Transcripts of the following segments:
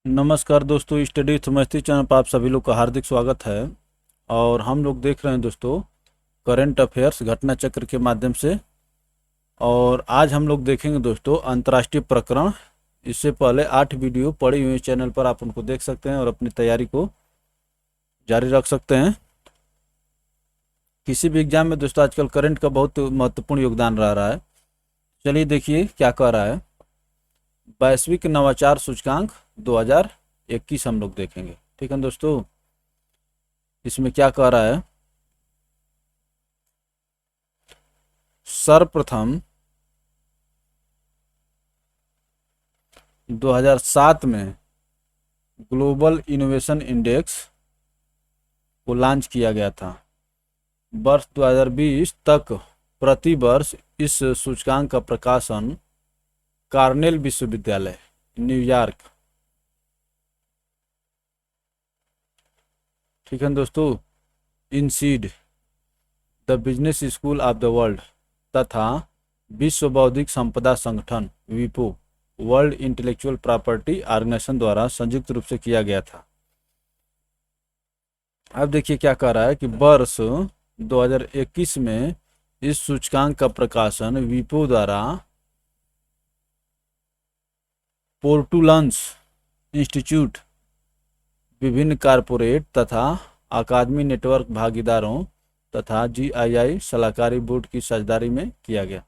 नमस्कार दोस्तों, study with मस्ती चैनल पर आप सभी लोग का हार्दिक स्वागत है। और हम लोग देख रहे हैं दोस्तों करंट अफेयर्स घटना चक्र के माध्यम से। और आज हम लोग देखेंगे दोस्तों अंतर्राष्ट्रीय प्रकरण। इससे पहले 8 वीडियो पड़ी हुई चैनल पर, आप उनको देख सकते हैं और अपनी तैयारी को जारी रख सकते हैं। किसी भी एग्जाम में दोस्तों आजकल करंट का बहुत महत्वपूर्ण योगदान रह रहा है। चलिए देखिए क्या कह रहा है। वैश्विक नवाचार सूचकांक 2021 हम लोग देखेंगे। ठीक है दोस्तों, इसमें क्या कह रहा है। सर्वप्रथम 2007 में ग्लोबल इनोवेशन इंडेक्स को लॉन्च किया गया था। वर्ष 2020 तक प्रति वर्ष इस सूचकांक का प्रकाशन कार्नेल विश्वविद्यालय न्यूयॉर्क, ठीक है दोस्तों, INSEAD the business school of the world तथा विश्व बौद्धिक संपदा संगठन विपो वर्ल्ड इंटेलेक्चुअल प्रॉपर्टी ऑर्गेनाइजेशन द्वारा संयुक्त रूप से किया गया था। अब देखिए क्या कह रहा है कि वर्ष 2021 में इस सूचकांक का प्रकाशन विपो द्वारा पोर्टुलन्स इंस्टीट्यूट, विभिन्न कारपोरेट तथा अकादमी नेटवर्क भागीदारों तथा जीआईआई सलाहकारी बोर्ड की साझेदारी में किया गया।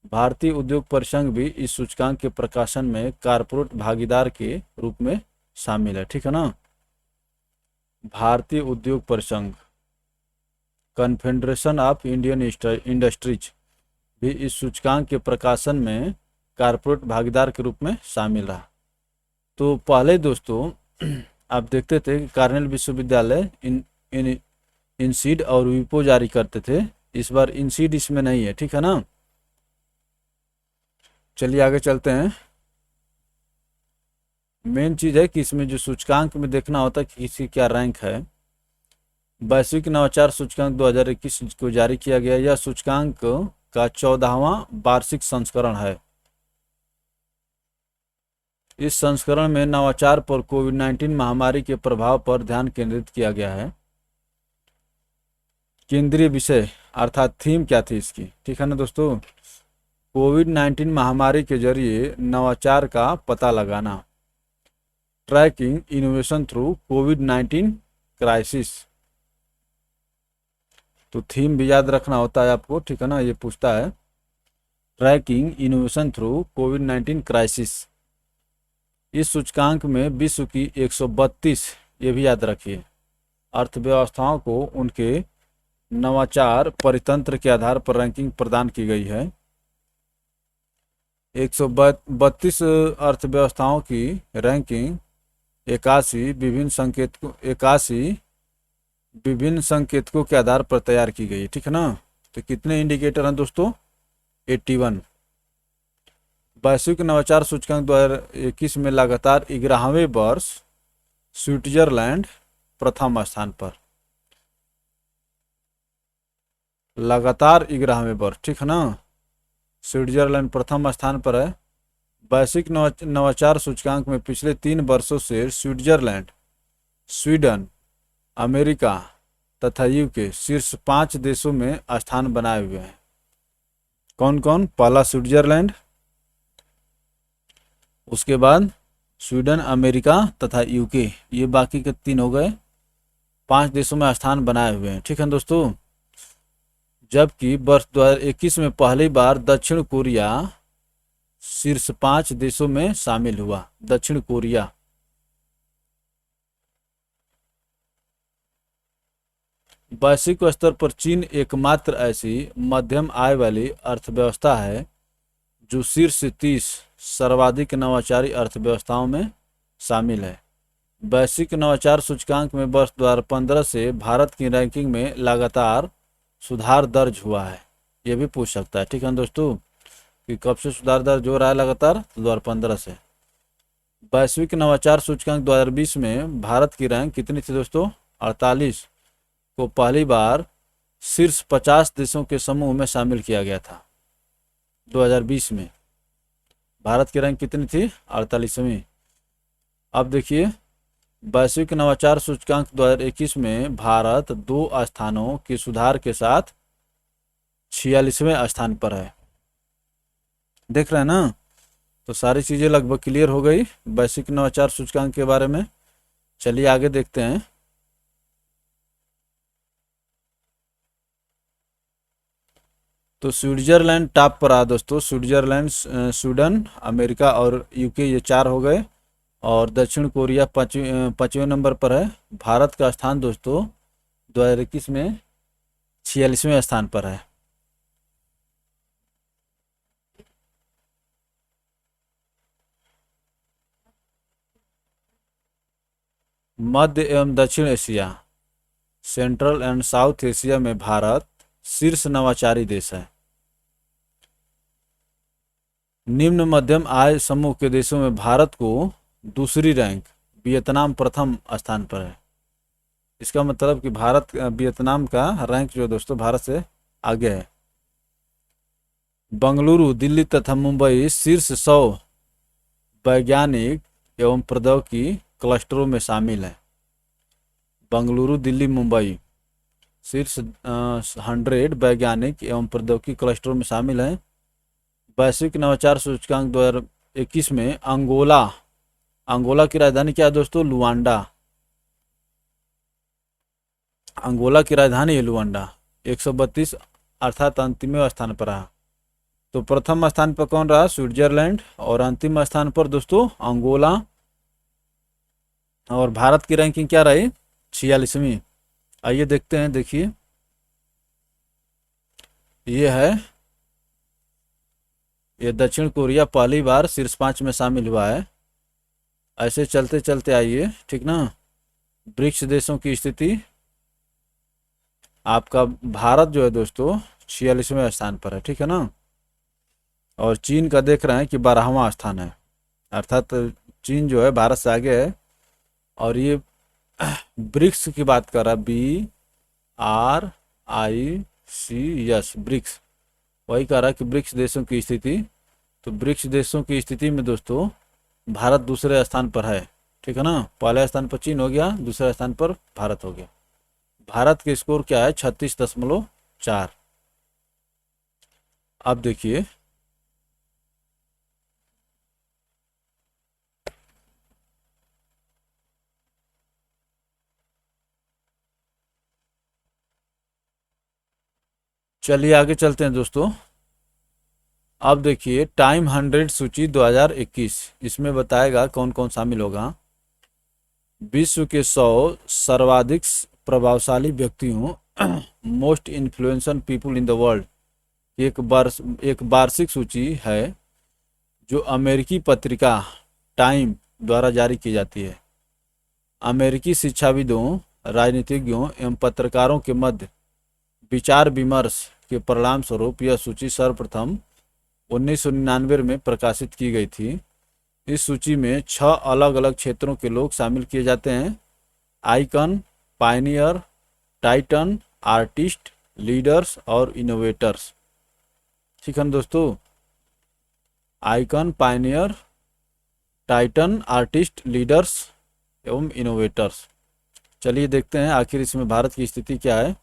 भारतीय उद्योग परिसंघ भी इस सूचकांक के प्रकाशन में कारपोरेट भागीदार के रूप में शामिल है। ठीक है ना। भारतीय उद्योग परिसंघ, कन्फेडरेशन ऑफ इंडियन इंडस्ट्रीज भी इस सूचकांक के प्रकाशन में कारपोरेट भागीदार के रूप में शामिल रहा। तो पहले दोस्तों आप देखते थे कि कार्नेल विश्वविद्यालय इनसीड और विपो जारी करते थे। इस बार इनसीड इसमें नहीं है। ठीक है ना। चलिए आगे चलते हैं। मेन चीज़ है कि इसमें जो सूचकांक में देखना होता है कि किसी क्या रैंक है। वैश्विक नवाचार सूचकांक 2021 को जारी किया गया। यह सूचकांक का 14वां वार्षिक संस्करण है। इस संस्करण में नवाचार पर कोविड-19 महामारी के प्रभाव पर ध्यान केंद्रित किया गया है। केंद्रीय विषय अर्थात थीम क्या थी इसकी, ठीक है ना दोस्तों। कोविड-19 महामारी के जरिए नवाचार का पता लगाना, ट्रैकिंग इनोवेशन थ्रू कोविड-19 क्राइसिस। तो थीम भी याद रखना होता है आपको, ठीक है ना। ये पूछता है ट्रैकिंग इनोवेशन थ्रू कोविड-19 क्राइसिस। इस सूचकांक में विश्व की 132, ये भी याद रखिए, अर्थव्यवस्थाओं को उनके नवाचार परितंत्र के आधार पर रैंकिंग प्रदान की गई है। 132 अर्थव्यवस्थाओं की रैंकिंग 81 विभिन्न संकेतकों के आधार पर तैयार की गई है। ठीक है ना। तो कितने इंडिकेटर हैं दोस्तों? 81। वैश्विक नवाचार सूचकांक 2021 में लगातार 11वें वर्ष स्विट्जरलैंड प्रथम स्थान पर, लगातार 11वें वर्ष, ठीक है ना। स्विट्जरलैंड प्रथम स्थान पर है। वैश्विक नवाचार सूचकांक में पिछले 3 वर्षों से स्विट्जरलैंड, स्वीडन, अमेरिका तथा यूके शीर्ष 5 देशों में स्थान बनाए हुए हैं। कौन कौन? पहला स्विट्जरलैंड, उसके बाद स्वीडन, अमेरिका तथा यूके, ये बाकी के 3 हो गए। 5 देशों में स्थान बनाए हुए हैं। ठीक है दोस्तों। जबकि वर्ष 2021 में पहली बार दक्षिण कोरिया शीर्ष 5 देशों में शामिल हुआ। दक्षिण कोरिया। वैश्विक स्तर पर चीन एकमात्र ऐसी मध्यम आय वाली अर्थव्यवस्था है जो शीर्ष 30 सर्वाधिक नवाचारी अर्थव्यवस्थाओं में शामिल है। वैश्विक नवाचार सूचकांक में वर्ष 2015 से भारत की रैंकिंग में लगातार सुधार दर्ज हुआ है। ये भी पूछ सकता है, ठीक है दोस्तों, कि कब से सुधार दर्ज हो रहा है लगातार? 2015 से। वैश्विक नवाचार सूचकांक 2020 में भारत की रैंक कितनी थी दोस्तों? 48 को पहली बार शीर्ष 50 देशों के समूह में शामिल किया गया था। 2020 में भारत की रैंक कितनी थी? 48वीं। अब देखिए, वैश्विक नवाचार सूचकांक 2021 में भारत 2 स्थानों के सुधार के साथ 46वें स्थान पर है। देख रहे हैं ना। तो सारी चीज़ें लगभग क्लियर हो गई वैश्विक नवाचार सूचकांक के बारे में। चलिए आगे देखते हैं। तो स्विट्जरलैंड टॉप पर आ दोस्तों। स्विट्जरलैंड, स्वीडन, अमेरिका और यूके, ये 4 हो गए। और दक्षिण कोरिया 5वें नंबर पर है। भारत का स्थान दोस्तों 2021 में 46वें स्थान पर है। मध्य एवं दक्षिण Asia, central and south Asia में भारत शीर्ष नवाचारी देश है। निम्न मध्यम आय समूह के देशों में भारत को दूसरी रैंक, वियतनाम प्रथम स्थान पर है। इसका मतलब कि भारत, वियतनाम का रैंक जो दोस्तों भारत से आगे है। बंगलुरु, दिल्ली तथा मुंबई शीर्ष 100 वैज्ञानिक एवं प्रौद्योगिकी क्लस्टरों में शामिल है। बंगलुरु, दिल्ली, मुंबई शीर्ष 100 वैज्ञानिक एवं प्रौद्योगिकी क्लस्टरों में शामिल हैं। वैश्विक नवाचार सूचकांक 2021 में अंगोला की राजधानी क्या है दोस्तों? लुआंडा। अंगोला की राजधानी है लुआंडा। 132 अर्थात अंतिम स्थान पर रहा। तो प्रथम स्थान पर कौन रहा? स्विट्जरलैंड। और अंतिम स्थान पर दोस्तों अंगोला। और भारत की रैंकिंग क्या रही? 46वीं। आइए देखते हैं। देखिए, ये है, ये दक्षिण कोरिया पहली बार शीर्ष 5 में शामिल हुआ है। ऐसे चलते चलते आइए, ठीक ना। ब्रिक्स देशों की स्थिति, आपका भारत जो है दोस्तों 46वें स्थान पर है, ठीक है ना। और चीन का देख रहे हैं कि 12वां स्थान है, अर्थात चीन जो है भारत से आगे है। और ये ब्रिक्स की बात कर रहा है, BRICS, ब्रिक्स। वही कह रहा है कि ब्रिक्स देशों की स्थिति। तो ब्रिक्स देशों की स्थिति में दोस्तों भारत दूसरे स्थान पर है, ठीक है ना। पहले स्थान पर चीन हो गया, दूसरे स्थान पर भारत हो गया। भारत के स्कोर क्या है? 36.4। अब देखिए, चलिए आगे चलते हैं दोस्तों। अब देखिए, टाइम 100 सूची 2021, इसमें बताएगा कौन कौन शामिल होगा। विश्व के 100 सर्वाधिक प्रभावशाली व्यक्तियों, most influential people in the world, एक वार्षिक सूची है जो अमेरिकी पत्रिका टाइम द्वारा जारी की जाती है। अमेरिकी शिक्षाविदों, राजनीतिज्ञों एवं पत्रकारों के मध्य विचार विमर्श के परिणाम स्वरूप यह सूची सर्वप्रथम 1999 में प्रकाशित की गई थी। इस सूची में 6 अलग अलग क्षेत्रों के लोग शामिल किए जाते हैं: icon, Pioneer, Titan, artist, leaders और इनोवेटर्स। ठीक है दोस्तों, icon, Pioneer, Titan, artist, leaders एवं इनोवेटर्स। चलिए देखते हैं आखिर इसमें भारत की स्थिति क्या है।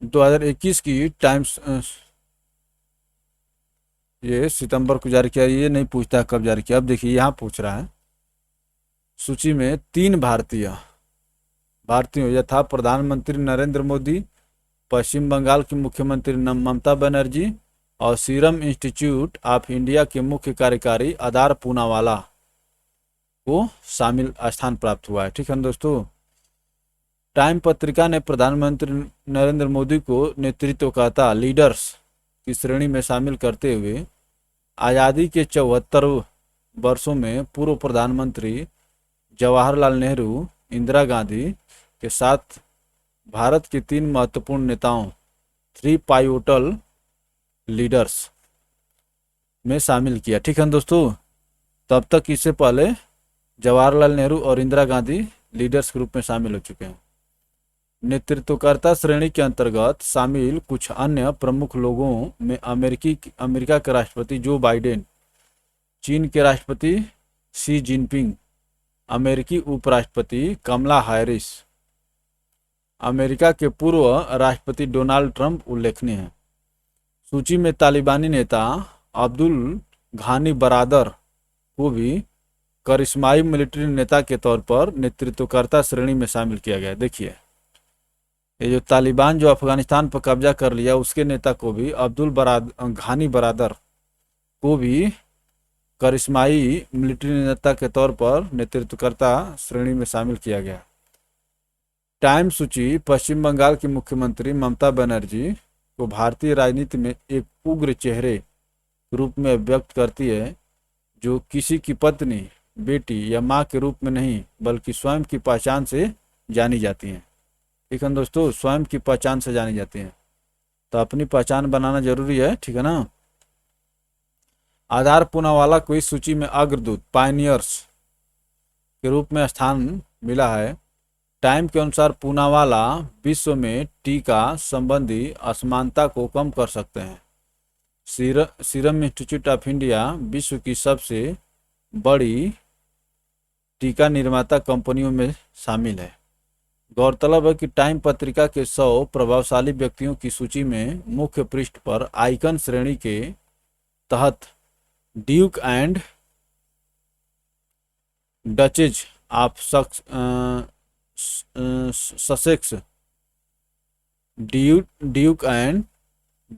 2021 की टाइम्स, ये सितंबर को जारी किया, ये नहीं पूछता कब जारी किया। अब देखिए यहाँ पूछ रहा है, सूची में 3 भारतीयों यथा प्रधानमंत्री नरेंद्र मोदी, पश्चिम बंगाल की मुख्यमंत्री ममता बनर्जी और सीरम इंस्टीट्यूट ऑफ इंडिया के मुख्य कार्यकारी आधार पूनावाला को शामिल स्थान प्राप्त हुआ है। ठीक है दोस्तों, टाइम पत्रिका ने प्रधानमंत्री नरेंद्र मोदी को नेतृत्वकर्ता लीडर्स की श्रेणी में शामिल करते हुए आज़ादी के 74 वर्षों में पूर्व प्रधानमंत्री जवाहरलाल नेहरू, इंदिरा गांधी के साथ भारत के 3 महत्वपूर्ण नेताओं, 3 पाइवोटल लीडर्स में शामिल किया। ठीक है दोस्तों, तब तक इससे पहले जवाहरलाल नेहरू और इंदिरा गांधी लीडर्स के रूप में शामिल हो चुके हैं। नेतृत्वकर्ता श्रेणी के अंतर्गत शामिल कुछ अन्य प्रमुख लोगों में अमेरिका के राष्ट्रपति जो बाइडेन, चीन के राष्ट्रपति शी जिनपिंग, अमेरिकी उपराष्ट्रपति कमला हैरिस, अमेरिका के पूर्व राष्ट्रपति डोनाल्ड ट्रंप उल्लेखनीय हैं। सूची में तालिबानी नेता अब्दुल घानी बरादर को भी करिश्माई मिलिट्री नेता के तौर पर नेतृत्वकर्ता श्रेणी में शामिल किया गया। देखिए, ये जो तालिबान जो अफगानिस्तान पर कब्जा कर लिया, उसके नेता को भी घानी बरादर को भी करिश्माई मिलिट्री नेता के तौर पर नेतृत्वकर्ता श्रेणी में शामिल किया गया। टाइम सूची पश्चिम बंगाल की मुख्यमंत्री ममता बनर्जी को भारतीय राजनीति में एक उग्र चेहरे के रूप में व्यक्त करती है, जो किसी की पत्नी, बेटी या माँ के रूप में नहीं बल्कि स्वयं की पहचान से जानी जाती हैं। ठीक है दोस्तों, स्वयं की पहचान से जानी जाती हैं, तो अपनी पहचान बनाना जरूरी है। ठीक है ना। आधार पूनावाला को इस सूची में अग्रदूत पायनियर्स के रूप में स्थान मिला है। टाइम के अनुसार पूनावाला विश्व में टीका संबंधी असमानता को कम कर सकते हैं। सीरम इंस्टीट्यूट ऑफ इंडिया विश्व की सबसे बड़ी टीका निर्माता कंपनियों में शामिल है। गौरतलब है कि टाइम पत्रिका के 100 प्रभावशाली व्यक्तियों की सूची में मुख्य पृष्ठ पर आइकन श्रेणी के तहत Duke and duchess of Sussex, Duke and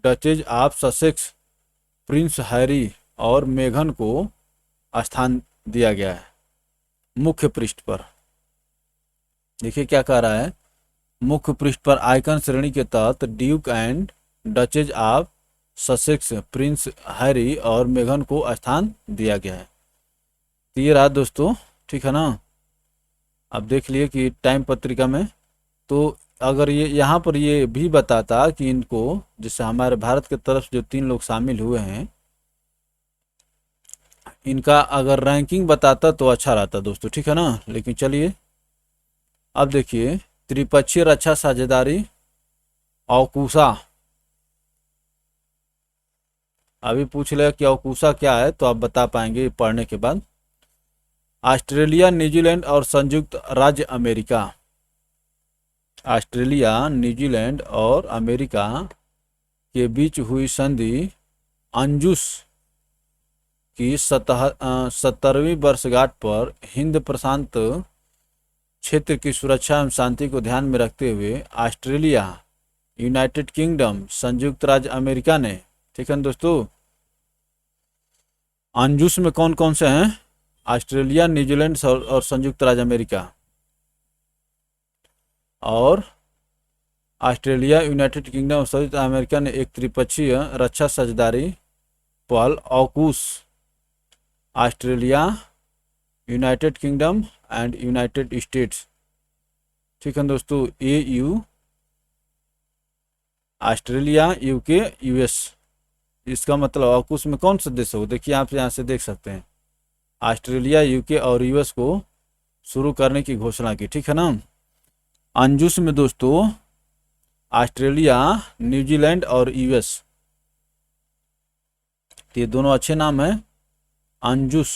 duchess of Sussex, Prince Harry और मेघन को स्थान दिया गया है मुख्य पृष्ठ पर। देखिए क्या कह रहा है, मुख्य पृष्ठ पर आइकन श्रेणी के तहत Duke and duchess of Sussex, Prince Harry और मेघन को स्थान दिया गया है। तो ये रहा दोस्तों। ठीक है ना। अब देख लिए कि टाइम पत्रिका में, तो अगर ये यहाँ पर ये भी बताता कि इनको, जैसे हमारे भारत के तरफ जो 3 लोग शामिल हुए हैं, इनका अगर रैंकिंग बताता तो अच्छा रहता दोस्तों। ठीक है ना। लेकिन चलिए अब देखिए, त्रिपक्षीय रक्षा साझेदारी औकूसा, अभी पूछ ले कि औकूसा क्या है, तो आप बता पाएंगे पढ़ने के बाद। ऑस्ट्रेलिया, न्यूजीलैंड और संयुक्त राज्य अमेरिका, ऑस्ट्रेलिया, न्यूजीलैंड और अमेरिका के बीच हुई संधि अंजुस की 70वीं वर्षगांठ पर हिंद प्रशांत क्षेत्र की सुरक्षा एवं शांति को ध्यान में रखते हुए ऑस्ट्रेलिया, यूनाइटेड किंगडम, संयुक्त राज्य अमेरिका ने, ठीक है दोस्तों, अंजुस में कौन कौन से हैं? ऑस्ट्रेलिया, न्यूजीलैंड और संयुक्त राज्य अमेरिका। और ऑस्ट्रेलिया, यूनाइटेड किंगडम और संयुक्त अमेरिका ने एक त्रिपक्षीय रक्षा साझेदारी पहल AUKUS, Australia, United Kingdom and United States, ठीक है दोस्तों, AU, ऑस्ट्रेलिया, यूके, US। इसका मतलब ऑकूस में कौन सा देश हो? देखिए आप यहाँ से देख सकते हैं, ऑस्ट्रेलिया, यूके और US को शुरू करने की घोषणा की, ठीक है ना। अंजुस में दोस्तों ऑस्ट्रेलिया, न्यूजीलैंड और US, ये दोनों अच्छे नाम हैं, अंजुस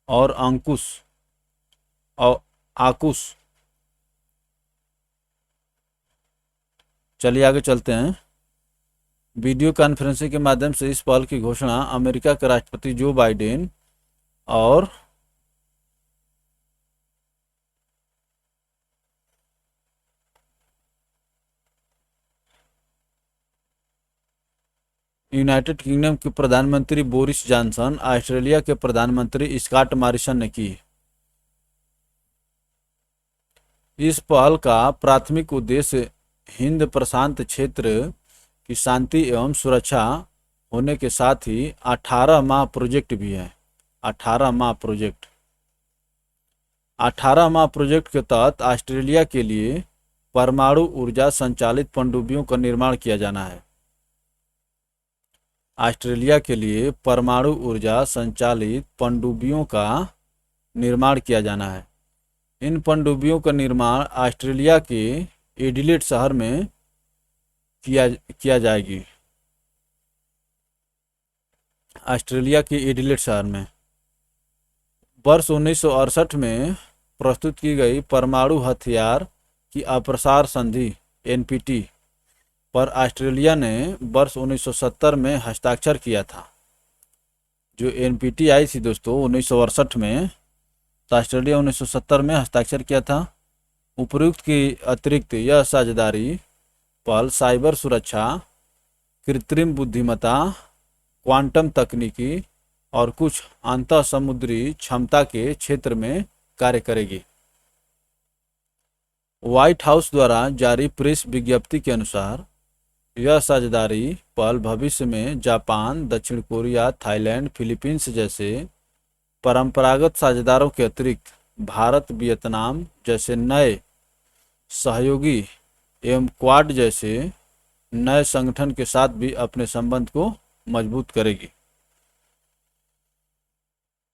और अंकुश और आकुश। चलिए आगे चलते हैं। वीडियो कॉन्फ्रेंसिंग के माध्यम से इस पहल की घोषणा अमेरिका के राष्ट्रपति जो बाइडेन और यूनाइटेड किंगडम के प्रधानमंत्री बोरिस जॉनसन, ऑस्ट्रेलिया के प्रधानमंत्री स्कॉट मॉरिसन ने की। इस पहल का प्राथमिक उद्देश्य हिंद प्रशांत क्षेत्र की शांति एवं सुरक्षा होने के साथ ही 18 माह प्रोजेक्ट भी है। 18 माह प्रोजेक्ट, 18 माह प्रोजेक्ट के तहत ऑस्ट्रेलिया के लिए परमाणु ऊर्जा संचालित पनडुब्बियों का निर्माण किया जाना है। ऑस्ट्रेलिया के लिए परमाणु ऊर्जा संचालित पनडुब्बियों का निर्माण किया जाना है। इन पनडुब्बियों का निर्माण ऑस्ट्रेलिया के एडिलेड शहर में किया जाएगी। ऑस्ट्रेलिया के एडिलेड शहर में। वर्ष 1968 में प्रस्तुत की गई परमाणु हथियार की अप्रसार संधि एनपीटी पर ऑस्ट्रेलिया ने वर्ष 1970 में हस्ताक्षर किया था। जो एनपीटी आई थी दोस्तों 1968 में, तो ऑस्ट्रेलिया 1970 में हस्ताक्षर किया था। उपरोक्त के अतिरिक्त यह साझेदारी पहल साइबर सुरक्षा, कृत्रिम बुद्धिमत्ता, क्वांटम तकनीकी और कुछ अंतः समुद्री क्षमता के क्षेत्र में कार्य करेगी। व्हाइट हाउस द्वारा जारी प्रेस विज्ञप्ति के अनुसार यह साझेदारी पहल भविष्य में जापान, दक्षिण कोरिया, थाईलैंड, फिलीपींस जैसे परंपरागत साझेदारों के अतिरिक्त भारत, वियतनाम जैसे नए सहयोगी एवं क्वाड जैसे नए संगठन के साथ भी अपने संबंध को मजबूत करेगी।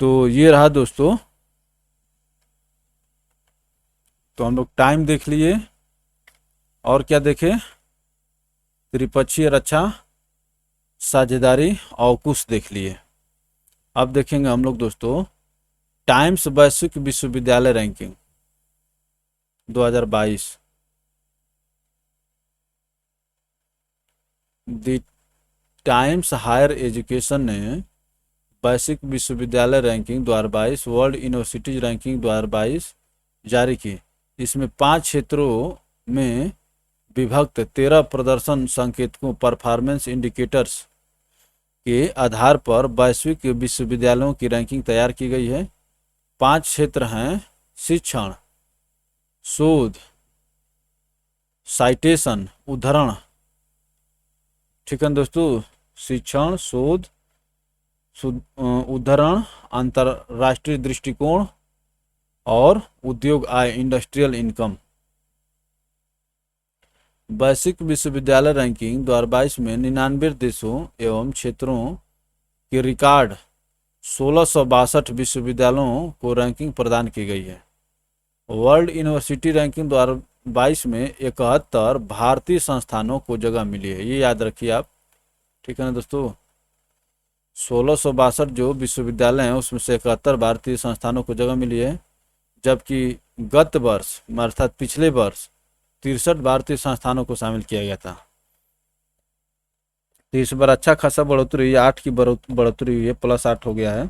तो ये रहा दोस्तों, तो हम लोग टाइम देख लिए और क्या देखे, त्रिपक्षीय रक्षा साझेदारी ऑकूस देख लिए। अब देखेंगे हम लोग दोस्तों टाइम्स वैश्विक विश्वविद्यालय ranking 2022। The Times higher education ने वैश्विक विश्वविद्यालय रैंकिंग 2022, वर्ल्ड यूनिवर्सिटीज रैंकिंग 2022 जारी की। इसमें 5 क्षेत्रों में विभक्त 13 प्रदर्शन संकेतकों परफॉर्मेंस इंडिकेटर्स के आधार पर वैश्विक विश्वविद्यालयों की रैंकिंग तैयार की गई है। 5 क्षेत्र हैं शिक्षण, शोध, साइटेशन उद्धरण, ठीक है दोस्तों, शिक्षण, शोध, उद्धरण, अंतरराष्ट्रीय दृष्टिकोण और उद्योग आय इंडस्ट्रियल इनकम। वैश्विक विश्वविद्यालय रैंकिंग 2022 में 99 देशों एवं क्षेत्रों के रिकॉर्ड 1662 विश्वविद्यालयों को रैंकिंग प्रदान की गई है। वर्ल्ड यूनिवर्सिटी रैंकिंग 2022 में 71 भारतीय संस्थानों को जगह मिली है, ये याद रखिए आप, ठीक है ना दोस्तों। 1662 जो विश्वविद्यालय हैं उसमें से 71 भारतीय संस्थानों को जगह मिली है, जबकि गत वर्ष अर्थात पिछले वर्ष 63 भारतीय संस्थानों को शामिल किया गया था। तो इस बार अच्छा खासा बढ़ोतरी हुई है, 8 की बढ़ोतरी हुई है, +8 हो गया है।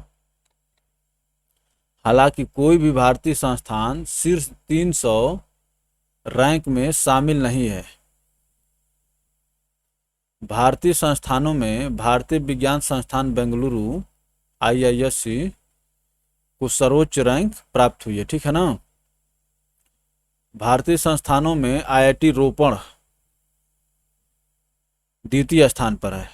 हालांकि कोई भी भारतीय संस्थान शीर्ष 300 रैंक में शामिल नहीं है। भारतीय संस्थानों में भारतीय विज्ञान संस्थान बेंगलुरु IISc को सर्वोच्च रैंक प्राप्त हुई है, ठीक है ना। भारतीय संस्थानों में IIT रोपड़ द्वितीय स्थान पर है।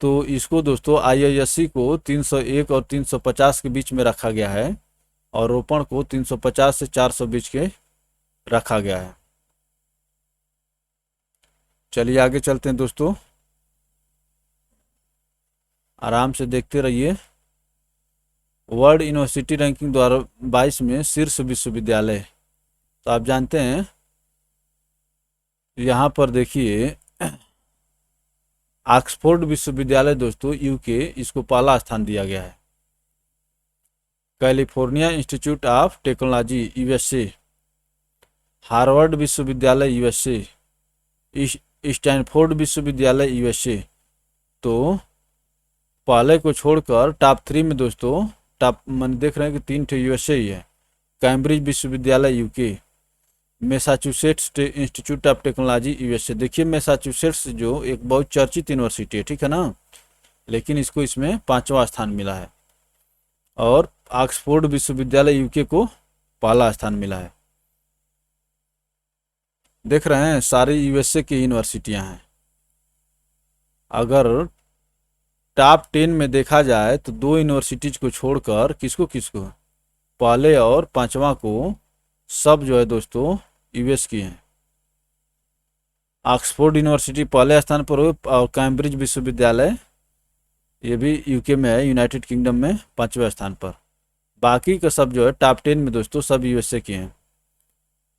तो इसको दोस्तों IISc को 301 और 350 के बीच में रखा गया है और रोपड़ को 350 से 400 बीच के रखा गया है। चलिए आगे चलते हैं दोस्तों, आराम से देखते रहिए। वर्ल्ड यूनिवर्सिटी रैंकिंग 2022 में शीर्ष विश्वविद्यालय, तो आप जानते हैं यहाँ पर देखिए ऑक्सफोर्ड विश्वविद्यालय दोस्तों UK, इसको पहला स्थान दिया गया है। California institute of technology USA, Harvard विश्वविद्यालय USA, स्टैनफोर्ड विश्वविद्यालय USA। तो पहले को छोड़कर टॉप 3 में दोस्तों टॉप मन देख रहे हैं कि 3 USA ही है। कैम्ब्रिज विश्वविद्यालय UK, Massachusetts institute of technology USA। देखिए मैसाचुसेट्स जो एक बहुत चर्चित यूनिवर्सिटी है, ठीक है ना, लेकिन इसको इसमें 5वां स्थान मिला है। और ऑक्सफोर्ड विश्वविद्यालय UK को पहला स्थान मिला है। देख रहे हैं सारी USA की यूनिवर्सिटियां हैं। अगर टॉप 10 में देखा जाए तो 2 यूनिवर्सिटीज को छोड़कर किसको पहले और 5वां को सब जो है दोस्तों US की हैं। ऑक्सफोर्ड यूनिवर्सिटी पहले स्थान पर हो और कैम्ब्रिज विश्वविद्यालय ये भी UK में है, यूनाइटेड किंगडम में 5वें स्थान पर। बाकी का सब जो है टॉप 10 में दोस्तों सब USA के हैं।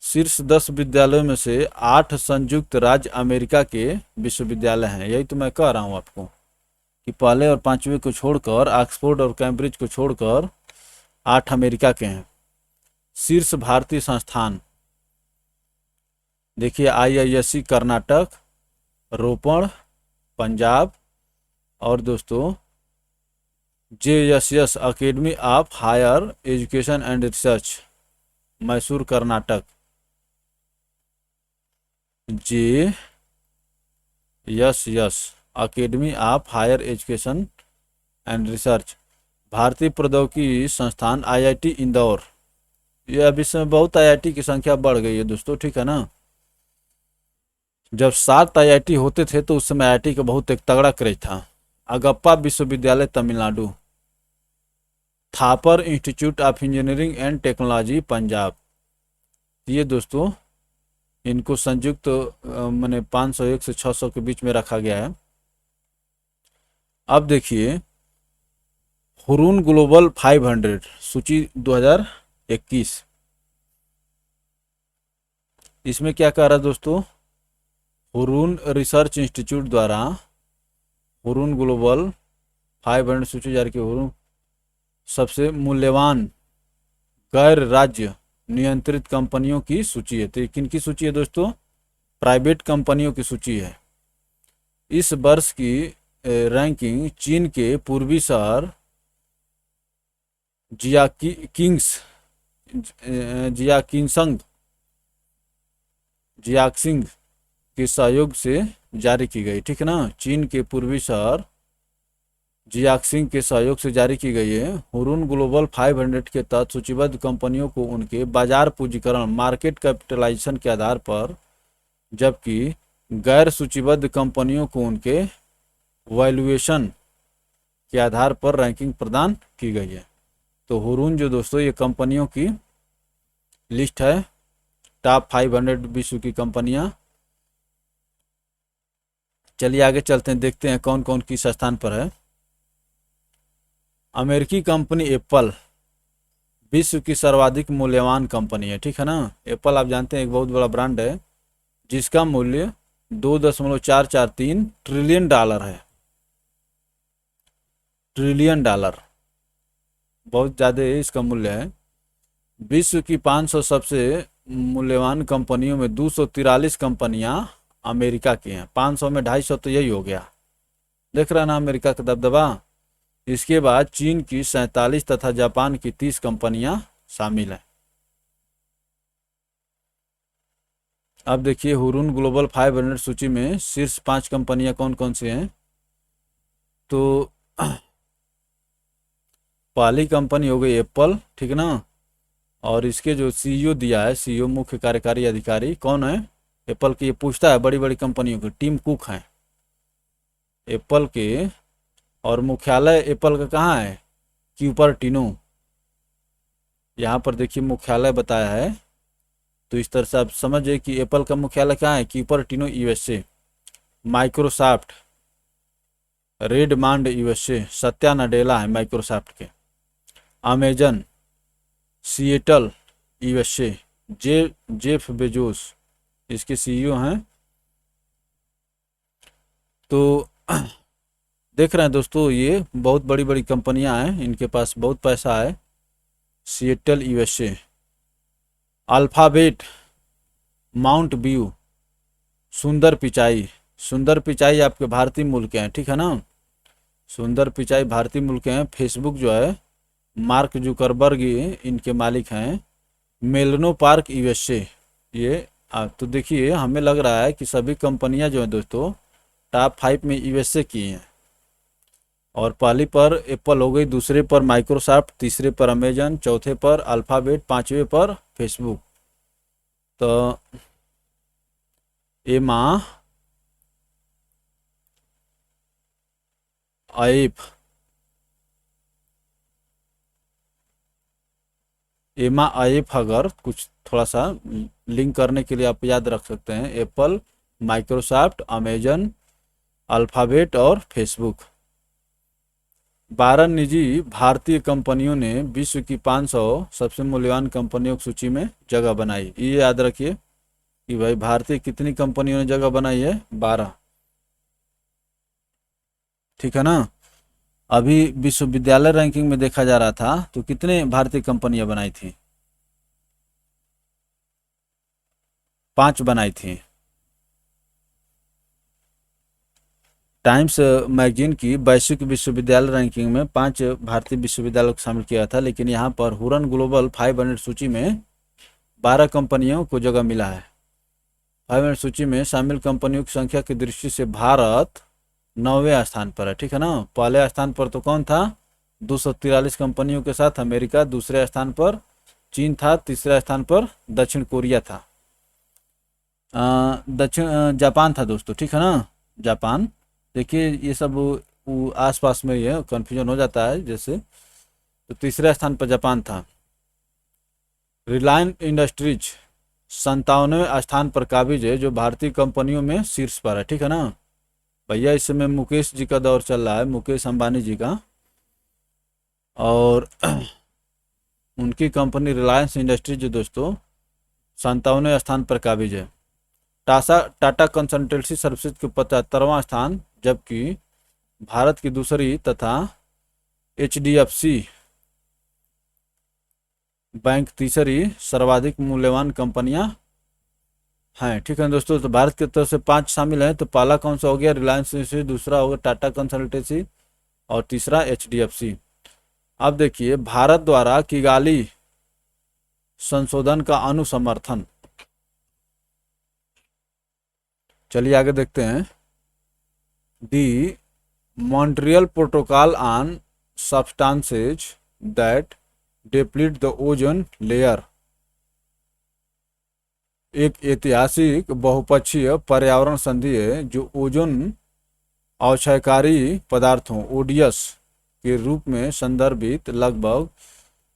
शीर्ष 10 विद्यालयों में से 8 संयुक्त राज्य अमेरिका के विश्वविद्यालय हैं, यही तो मैं कह रहा हूँ आपको। कि पहले और पांचवें को छोड़कर, ऑक्सफोर्ड और कैम्ब्रिज को छोड़कर 8 अमेरिका के हैं। शीर्ष भारतीय संस्थान देखिए, IISc कर्नाटक, रोपड़, पंजाब, और दोस्तों JSS academy of higher education and research, Mysore Karnataka. JSS academy of higher education and research, भारतीय प्रौद्योगिकी संस्थान IIT इंदौर। ये अभी समय बहुत IIT की संख्या बढ़ गई है दोस्तों, ठीक है ना। जब 7 IIT होते थे तो उस समय IIT का बहुत एक तगड़ा क्रेज था। अगप्पा विश्वविद्यालय Tamil Nadu, Thapar institute of engineering and technology Punjab. ये दोस्तों इनको संयुक्त मैंने 501 से 600 के बीच में रखा गया है। अब देखिए हुरून ग्लोबल 500 सूची 2021, इसमें क्या कह रहा है दोस्तों, हुरून रिसर्च इंस्टीट्यूट द्वारा हुरून ग्लोबल 500 सूची जारी की। हुरून सबसे मूल्यवान गैर राज्य नियंत्रित कंपनियों की सूची है। तो किन की सूची है दोस्तों, प्राइवेट कंपनियों की सूची है। इस वर्ष की रैंकिंग चीन के पूर्वी शहर जियाक्सिंग के सहयोग से जारी की गई, ठीक है ना। चीन के पूर्वी शहर जियाक्सिंग के सहयोग से जारी की गई है। हुरून ग्लोबल 500 के तहत सूचीबद्ध कंपनियों को उनके बाजार पूंजीकरण मार्केट कैपिटलाइजेशन के आधार पर, जबकि गैर सूचीबद्ध कंपनियों को उनके वैल्यूएशन के आधार पर रैंकिंग प्रदान की गई है। तो हुरून जो दोस्तों ये कंपनियों की लिस्ट है, टॉप 500 विश्व की कंपनियां। चलिए आगे चलते हैं, देखते हैं कौन कौन किस स्थान पर है। अमेरिकी कंपनी एप्पल विश्व की सर्वाधिक मूल्यवान कंपनी है, ठीक है ना। एप्पल आप जानते हैं एक बहुत बड़ा ब्रांड है जिसका मूल्य 2.443 ट्रिलियन डॉलर है। ट्रिलियन डॉलर बहुत ज़्यादा इसका मूल्य है। विश्व की 500 सबसे मूल्यवान कंपनियों में 243 कंपनियां अमेरिका की हैं। 500 में 250 तो यही हो गया, देख रहे हैं ना अमेरिका का दबदबा। इसके बाद चीन की 47 तथा जापान की 30 कंपनियां शामिल हैं। अब देखिए हुरून ग्लोबल 500 सूची में शीर्ष 5 कंपनियां कौन कौन सी हैं। तो पहली कंपनी हो गई एप्पल, ठीक है ना। और इसके जो CEO दिया है, CEO मुख्य कार्यकारी अधिकारी कौन है एप्पल की, ये पूछता है बड़ी बड़ी कंपनियों की, टिम कुक हैं एप्पल के। और मुख्यालय एप्पल का कहाँ है, क्यूपरटिनो। यहाँ पर देखिए मुख्यालय बताया है, तो इस तरह से आप समझिए कि एप्पल का मुख्यालय कहाँ है, Cupertino USA। Microsoft Redmond USA, Satya Nadella है माइक्रोसॉफ्ट के। Amazon Seattle USA, Jeff Bezos इसके CEO हैं। तो देख रहे हैं दोस्तों ये बहुत बड़ी बड़ी कंपनियां हैं, इनके पास बहुत पैसा है। Seattle USA। Alphabet mount view, सुंदर पिचाई आपके भारतीय मूल के हैं, ठीक है ना। सुंदर पिचाई भारतीय मूल के हैं। फेसबुक जो है मार्क जुकरबर्ग इनके मालिक हैं। मेलनो पार्क USA ये तो देखिए हमें लग रहा है कि सभी कंपनियां जो हैं दोस्तों टॉप 5 में USA की हैं। और पहली पर एप्पल हो गई, दूसरे पर माइक्रोसॉफ्ट, तीसरे पर अमेजन, चौथे पर अल्फाबेट, पांचवे पर फेसबुक। तो एमा आइफ अगर कुछ थोड़ा सा लिंक करने के लिए आप याद रख सकते हैं, एप्पल, माइक्रोसॉफ्ट, अमेजन, अल्फाबेट और फेसबुक। 12 निजी भारतीय कंपनियों ने विश्व की 500 सबसे मूल्यवान कंपनियों की सूची में जगह बनाई। ये याद रखिए कि भाई भारतीय कितनी कंपनियों ने जगह बनाई है, 12, ठीक है ना। अभी विश्वविद्यालय रैंकिंग में देखा जा रहा था तो कितने भारतीय कंपनियां बनाई थी? 5 बनाई थी। टाइम्स मैगजीन की वैश्विक विश्वविद्यालय रैंकिंग में 5 भारतीय विश्वविद्यालयों को शामिल किया था, लेकिन यहाँ पर हुरन ग्लोबल 500 सूची में 12 कंपनियों को जगह मिला है। 500 सूची में शामिल कंपनियों की संख्या की दृष्टि से भारत 9वें स्थान पर है, ठीक है ना। पहले स्थान पर तो कौन था? 243 कंपनियों के साथ अमेरिका, दूसरे स्थान पर चीन था, तीसरे स्थान पर दक्षिण कोरिया था, जापान था दोस्तों, ठीक है ना, जापान। देखिए ये सब आसपास में ही है, कन्फ्यूजन हो जाता है जैसे। तो तीसरे स्थान पर जापान था। रिलायंस इंडस्ट्रीज 57वें स्थान पर काबिज है, जो भारतीय कंपनियों में शीर्ष पर है, ठीक है ना। भैया इस समय मुकेश जी का दौर चल रहा है, मुकेश अंबानी जी का, और उनकी कंपनी रिलायंस इंडस्ट्रीज दोस्तों 57वें स्थान पर काबिज है। टाटा कंसल्टेंसी सर्विसेज के 75वां स्थान, जबकि भारत की दूसरी तथा HDFC बैंक तीसरी सर्वाधिक मूल्यवान कंपनियां हैं, ठीक है दोस्तों। तो भारत की तरफ से 5 शामिल हैं, तो पहला कौन सा हो गया? रिलायंस इंडस्ट्रीज, दूसरा हो गया टाटा कंसल्टेंसी, और तीसरा HDFC। अब देखिए भारत द्वारा किगाली संशोधन का अनुसमर्थन, चलिए आगे देखते हैं। The Montreal Protocol on substances that deplete the ozone layer एक ऐतिहासिक बहुपक्षीय पर्यावरण संधि है जो ओजोन अवक्षयकारी पदार्थों ODS के रूप में संदर्भित लगभग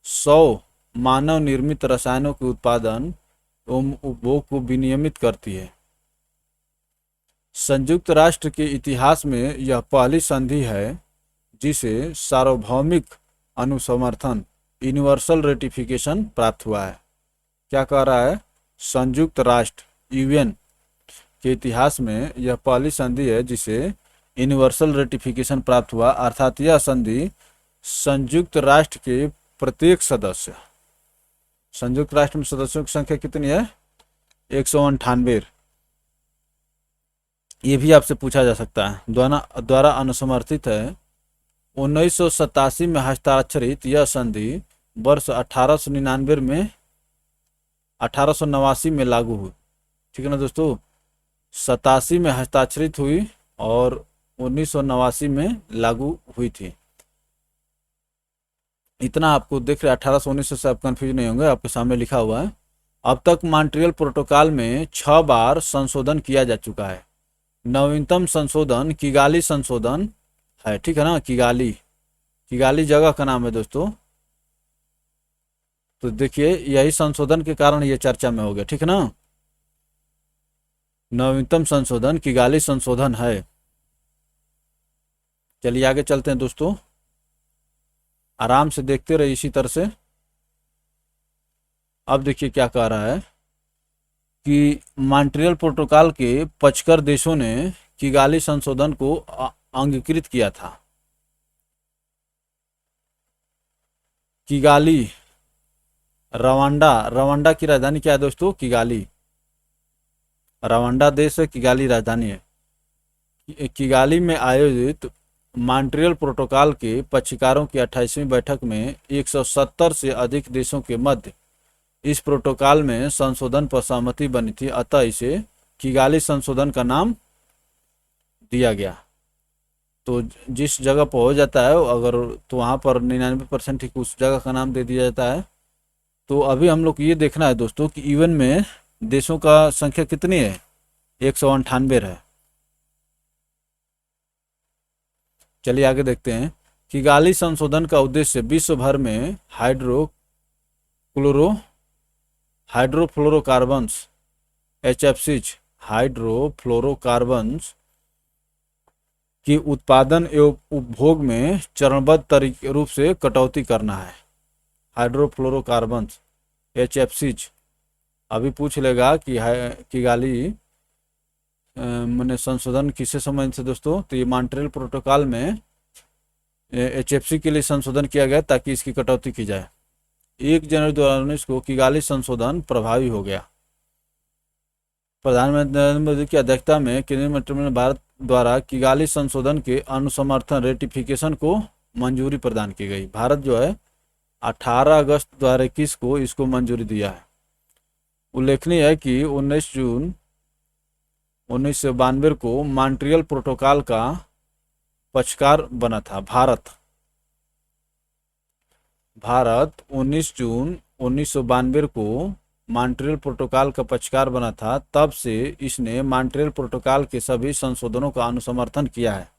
100 मानव निर्मित रसायनों के उत्पादन एवं उपभोग को विनियमित करती है। संयुक्त राष्ट्र के इतिहास में यह पहली संधि है जिसे सार्वभौमिक अनुसमर्थन यूनिवर्सल रेटिफिकेशन प्राप्त हुआ है। क्या कह रहा है? संयुक्त राष्ट्र UN के इतिहास में यह पहली संधि है जिसे यूनिवर्सल रेटिफिकेशन प्राप्त हुआ, अर्थात यह संधि संयुक्त राष्ट्र के प्रत्येक सदस्य, संयुक्त राष्ट्र में सदस्यों की संख्या कितनी है? 198। ये भी आपसे पूछा जा सकता है, द्वारा अनुसमर्थित है। 1987 में हस्ताक्षरित यह संधि वर्ष 1889 में लागू हुई, ठीक है ना दोस्तों। 87 में हस्ताक्षरित हुई और 1989 में लागू हुई थी। इतना आपको देख रहे 1819 से आप कंफ्यूज नहीं होंगे, आपके सामने लिखा हुआ है। अब तक मॉन्ट्रियल प्रोटोकॉल में 6 बार संशोधन किया जा चुका है। नवीनतम संशोधन किगाली संशोधन है, ठीक है ना। किगाली जगह का नाम है दोस्तों। तो देखिए यही संशोधन के कारण ये चर्चा में हो गया, ठीक है ना। नवीनतम संशोधन किगाली संशोधन है। चलिए आगे चलते हैं दोस्तों, आराम से देखते रहिए इसी तरह से। अब देखिए क्या कह रहा है कि मॉन्ट्रियल प्रोटोकॉल के पचकर देशों ने किगाली संशोधन को अंगीकृत किया था। किगाली रवांडा की राजधानी क्या है दोस्तों? किगाली। रवांडा देश है, किगाली राजधानी है। किगाली में आयोजित मॉन्ट्रियल प्रोटोकॉल के पक्षकारों की 28वीं बैठक में 170 से अधिक देशों के मध्य इस प्रोटोकॉल में संशोधन पर सहमति बनी थी, अतः इसे किगाली संशोधन का नाम दिया गया। तो जिस जगह पर हो जाता है अगर, तो वहाँ पर 99% ठीक उस जगह का नाम दे दिया जाता है। तो अभी हम लोग को ये देखना है दोस्तों कि यूएन में देशों का संख्या कितनी है? 198 है। चलिए आगे देखते हैं। किगाली संशोधन का उद्देश्य विश्व भर में हाइड्रोफ्लोरोकार्बन्स HFCs हाइड्रोफ्लोरोकार्बन्स की उत्पादन एवं उपभोग में चरणबद्ध रूप से कटौती करना है। हाइड्रोफ्लोरोकार्बन्स HFCs अभी पूछ लेगा कि किगाली मैंने संशोधन किससे संबंधित है दोस्तों? तो ये मॉन्ट्रियल प्रोटोकॉल में HFC के लिए संशोधन किया गया ताकि इसकी कटौती की जाए। 1 जनवरी 2019 को किगाली संशोधन प्रभावी हो गया। प्रधानमंत्री नरेंद्र मोदी की अध्यक्षता में केंद्रीय मंत्रिमंडल ने भारत द्वारा किगाली संशोधन के अनुसमर्थन रेटिफिकेशन को मंजूरी प्रदान की गई। भारत जो है 18 अगस्त 2021 को इसको मंजूरी दिया है। उल्लेखनीय है कि 19 जून 1992 को मॉन्ट्रियल प्रोटोकॉल का पक्षकार बना था भारत 19 जून 1992 को मॉन्ट्रियल प्रोटोकॉल का पक्षकार बना था। तब से इसने मॉन्ट्रियल प्रोटोकॉल के सभी संशोधनों का अनुसमर्थन किया है।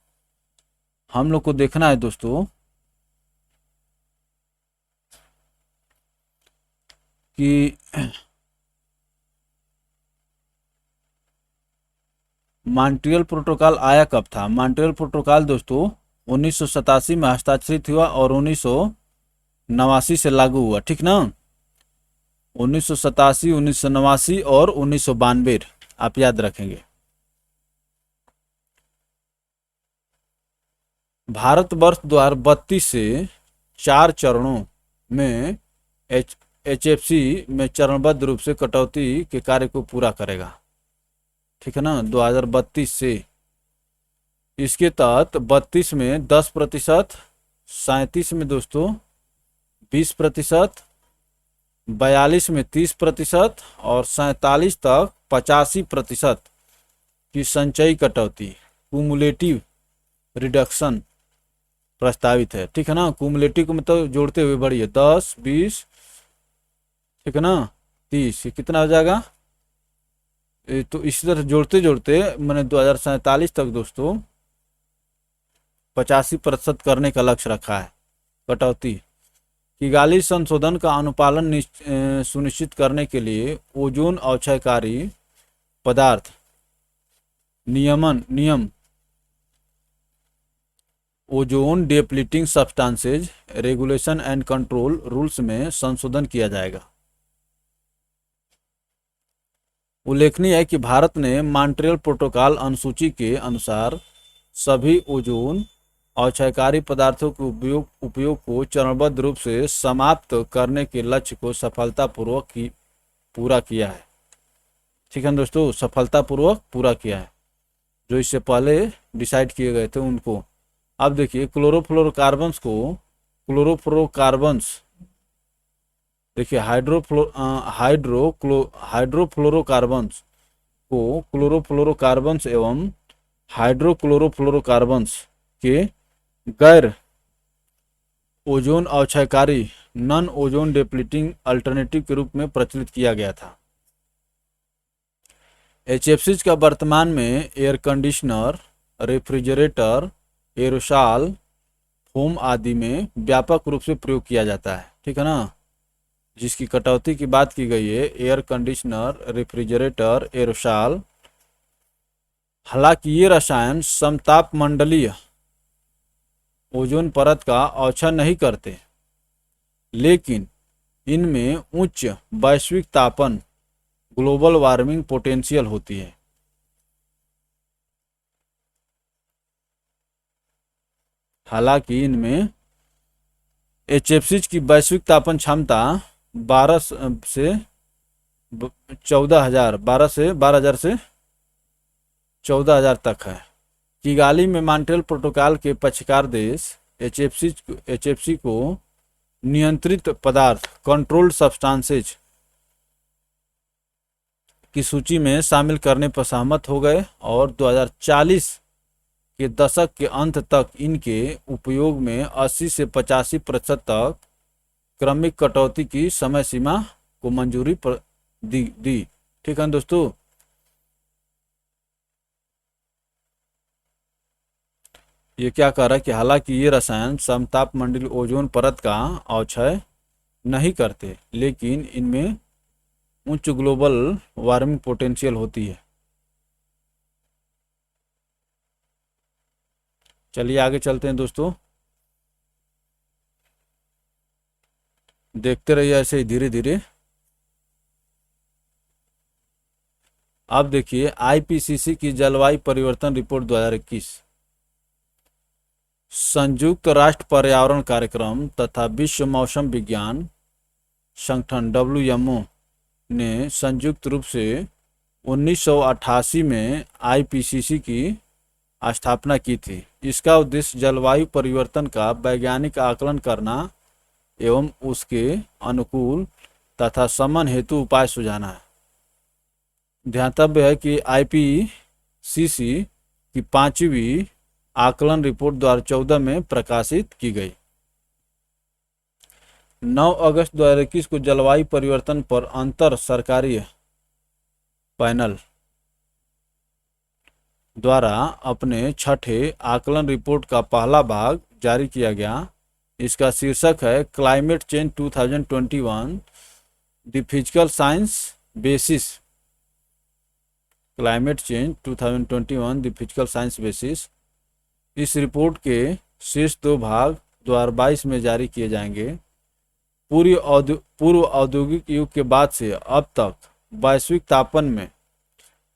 हम लोग को देखना है दोस्तों कि मॉन्ट्रियल प्रोटोकॉल आया कब था। मॉन्ट्रियल प्रोटोकॉल दोस्तों 1987 में हस्ताक्षरित हुआ और 1989 से लागू हुआ, ठीक ना। 1987, 1989 और 1992 आप याद रखेंगे। भारतवर्ष 2032 से 4 चरणों में HFC में चरणबद्ध रूप से कटौती के कार्य को पूरा करेगा, ठीक है ना। 2032 से इसके तहत 32 में 10%, 37 में दोस्तों 20%, 42 में 30% और 47 तक 85% की संचयी कटौती कुमुलेटिव रिडक्शन प्रस्तावित है, ठीक है ना। कुमुलेटिव को मतलब जोड़ते हुए बढ़िए 10, 20, ठीक है ना, 30, ये कितना हो जाएगा। तो इसी तरह जोड़ते जोड़ते मैंने 2047 तक दोस्तों 85% करने का लक्ष्य रखा है कटौती। किगाली संशोधन का अनुपालन सुनिश्चित करने के लिए ओजोन अवक्षयकारी पदार्थ नियम ozone depleting substances regulation and control rules में संशोधन किया जाएगा। उल्लेखनीय है कि भारत ने मॉन्ट्रियल प्रोटोकॉल अनुसूची के अनुसार सभी ओजोन अवक्षयकारी पदार्थों के उपयोग को चरणबद्ध रूप से समाप्त करने के लक्ष्य को सफलतापूर्वक पूरा किया है, ठीक है दोस्तों, सफलतापूर्वक पूरा किया है। जो इससे पहले डिसाइड किए गए थे उनको। अब देखिए क्लोरोफ्लोरोकार्बन्स देखिए हाइड्रोफ्लोरोकार्बन्स को क्लोरोफ्लोरोकार्बन्स एवं हाइड्रोक्लोरोफ्लोरोकार्बन्स के गैर ओजोन अवक्षयकारी नॉन ओजोन डिप्लीटिंग अल्टरनेटिव के रूप में प्रचलित किया गया था। HFCs का वर्तमान में air conditioner, refrigerator, aerosol, foam आदि में व्यापक रूप से प्रयोग किया जाता है, ठीक है ना। जिसकी कटौती की बात की गई है एयर कंडीशनर, रेफ्रिजरेटर, एरोसॉल। हालांकि ये रसायन समताप मंडलीय ओजोन परत का अवक्षय नहीं करते, लेकिन इनमें उच्च वैश्विक तापन ग्लोबल वार्मिंग पोटेंशियल होती है। हालांकि इनमें HFCs की वैश्विक तापन क्षमता 12 से 12,000 से 14,000 तक है। किगाली में मॉन्ट्रियल प्रोटोकॉल के पक्षकार देश HFC को नियंत्रित पदार्थ कंट्रोल्ड सब्सटेंसेज की सूची में शामिल करने पर सहमत हो गए और 2040 के दशक के अंत तक इनके उपयोग में 80 से 85% तक क्रमिक कटौती की समय सीमा को मंजूरी दी, ठीक है दोस्तों। ये क्या कह रहा है कि हालांकि ये रसायन समताप मंडलीय ओजोन परत का अवक्षय नहीं करते, लेकिन इनमें उच्च ग्लोबल वार्मिंग पोटेंशियल होती है। चलिए आगे चलते हैं दोस्तों, देखते रहिए ऐसे ही धीरे धीरे। अब देखिए IPCC की जलवायु परिवर्तन रिपोर्ट 2021। संयुक्त राष्ट्र पर्यावरण कार्यक्रम तथा विश्व मौसम विज्ञान संगठन WMO ने संयुक्त रूप से 1988 में IPCC की स्थापना की थी। इसका उद्देश्य जलवायु परिवर्तन का वैज्ञानिक आकलन करना एवं उसके अनुकूल तथा शमन हेतु उपाय सुझाना है। ध्यातव्य है कि IPCC की 5वीं आकलन रिपोर्ट 2014 में प्रकाशित की गई। 9 अगस्त 2021 को जलवायु परिवर्तन पर अंतर सरकारी पैनल द्वारा अपने छठे आकलन रिपोर्ट का पहला भाग जारी किया गया। इसका शीर्षक है climate change 2021 the physical science basis. Climate change 2021 the physical science basis. इस रिपोर्ट के शेष 2 भाग 2022 में जारी किए जाएंगे। पूर्व औद्योगिक युग के बाद से अब तक वैश्विक तापमान में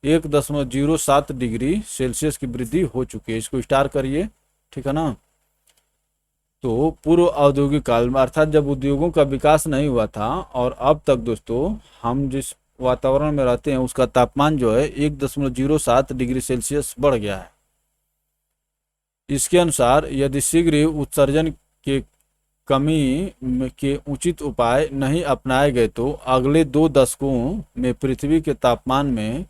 1.07 डिग्री सेल्सियस की वृद्धि हो चुकी है। इसको स्टार करिए, ठीक है ना। तो पूर्व औद्योगिक काल में, अर्थात जब उद्योगों का विकास नहीं हुआ था और अब तक दोस्तों हम जिस वातावरण में रहते हैं उसका तापमान जो है 1.07 डिग्री सेल्सियस बढ़ गया है। इसके अनुसार यदि शीघ्र ही उत्सर्जन के कमी के उचित उपाय नहीं अपनाए गए तो अगले 2 दशकों में पृथ्वी के तापमान में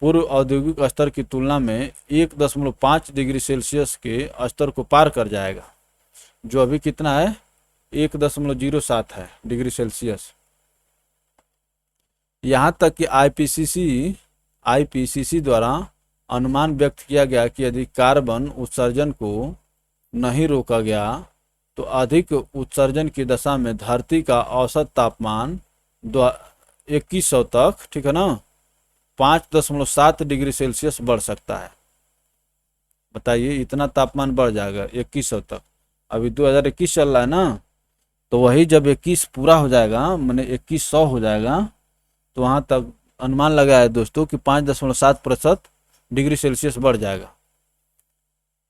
पूर्व औद्योगिक स्तर की तुलना में 1.5 डिग्री सेल्सियस के स्तर को पार कर जाएगा, जो अभी कितना है 1.07 है डिग्री सेल्सियस। यहाँ तक कि IPCC द्वारा अनुमान व्यक्त किया गया कि यदि कार्बन उत्सर्जन को नहीं रोका गया तो अधिक उत्सर्जन की दशा में धरती का औसत तापमान 2100 तक, ठीक है ना, 5.7 डिग्री सेल्सियस बढ़ सकता है। बताइए, इतना तापमान बढ़ जाएगा 2100 तक। अभी 2021 चल रहा है ना, तो वही जब 21 पूरा हो जाएगा, माने 2100 हो जाएगा, तो वहाँ तक अनुमान लगा है दोस्तों कि 5.7% डिग्री सेल्सियस बढ़ जाएगा।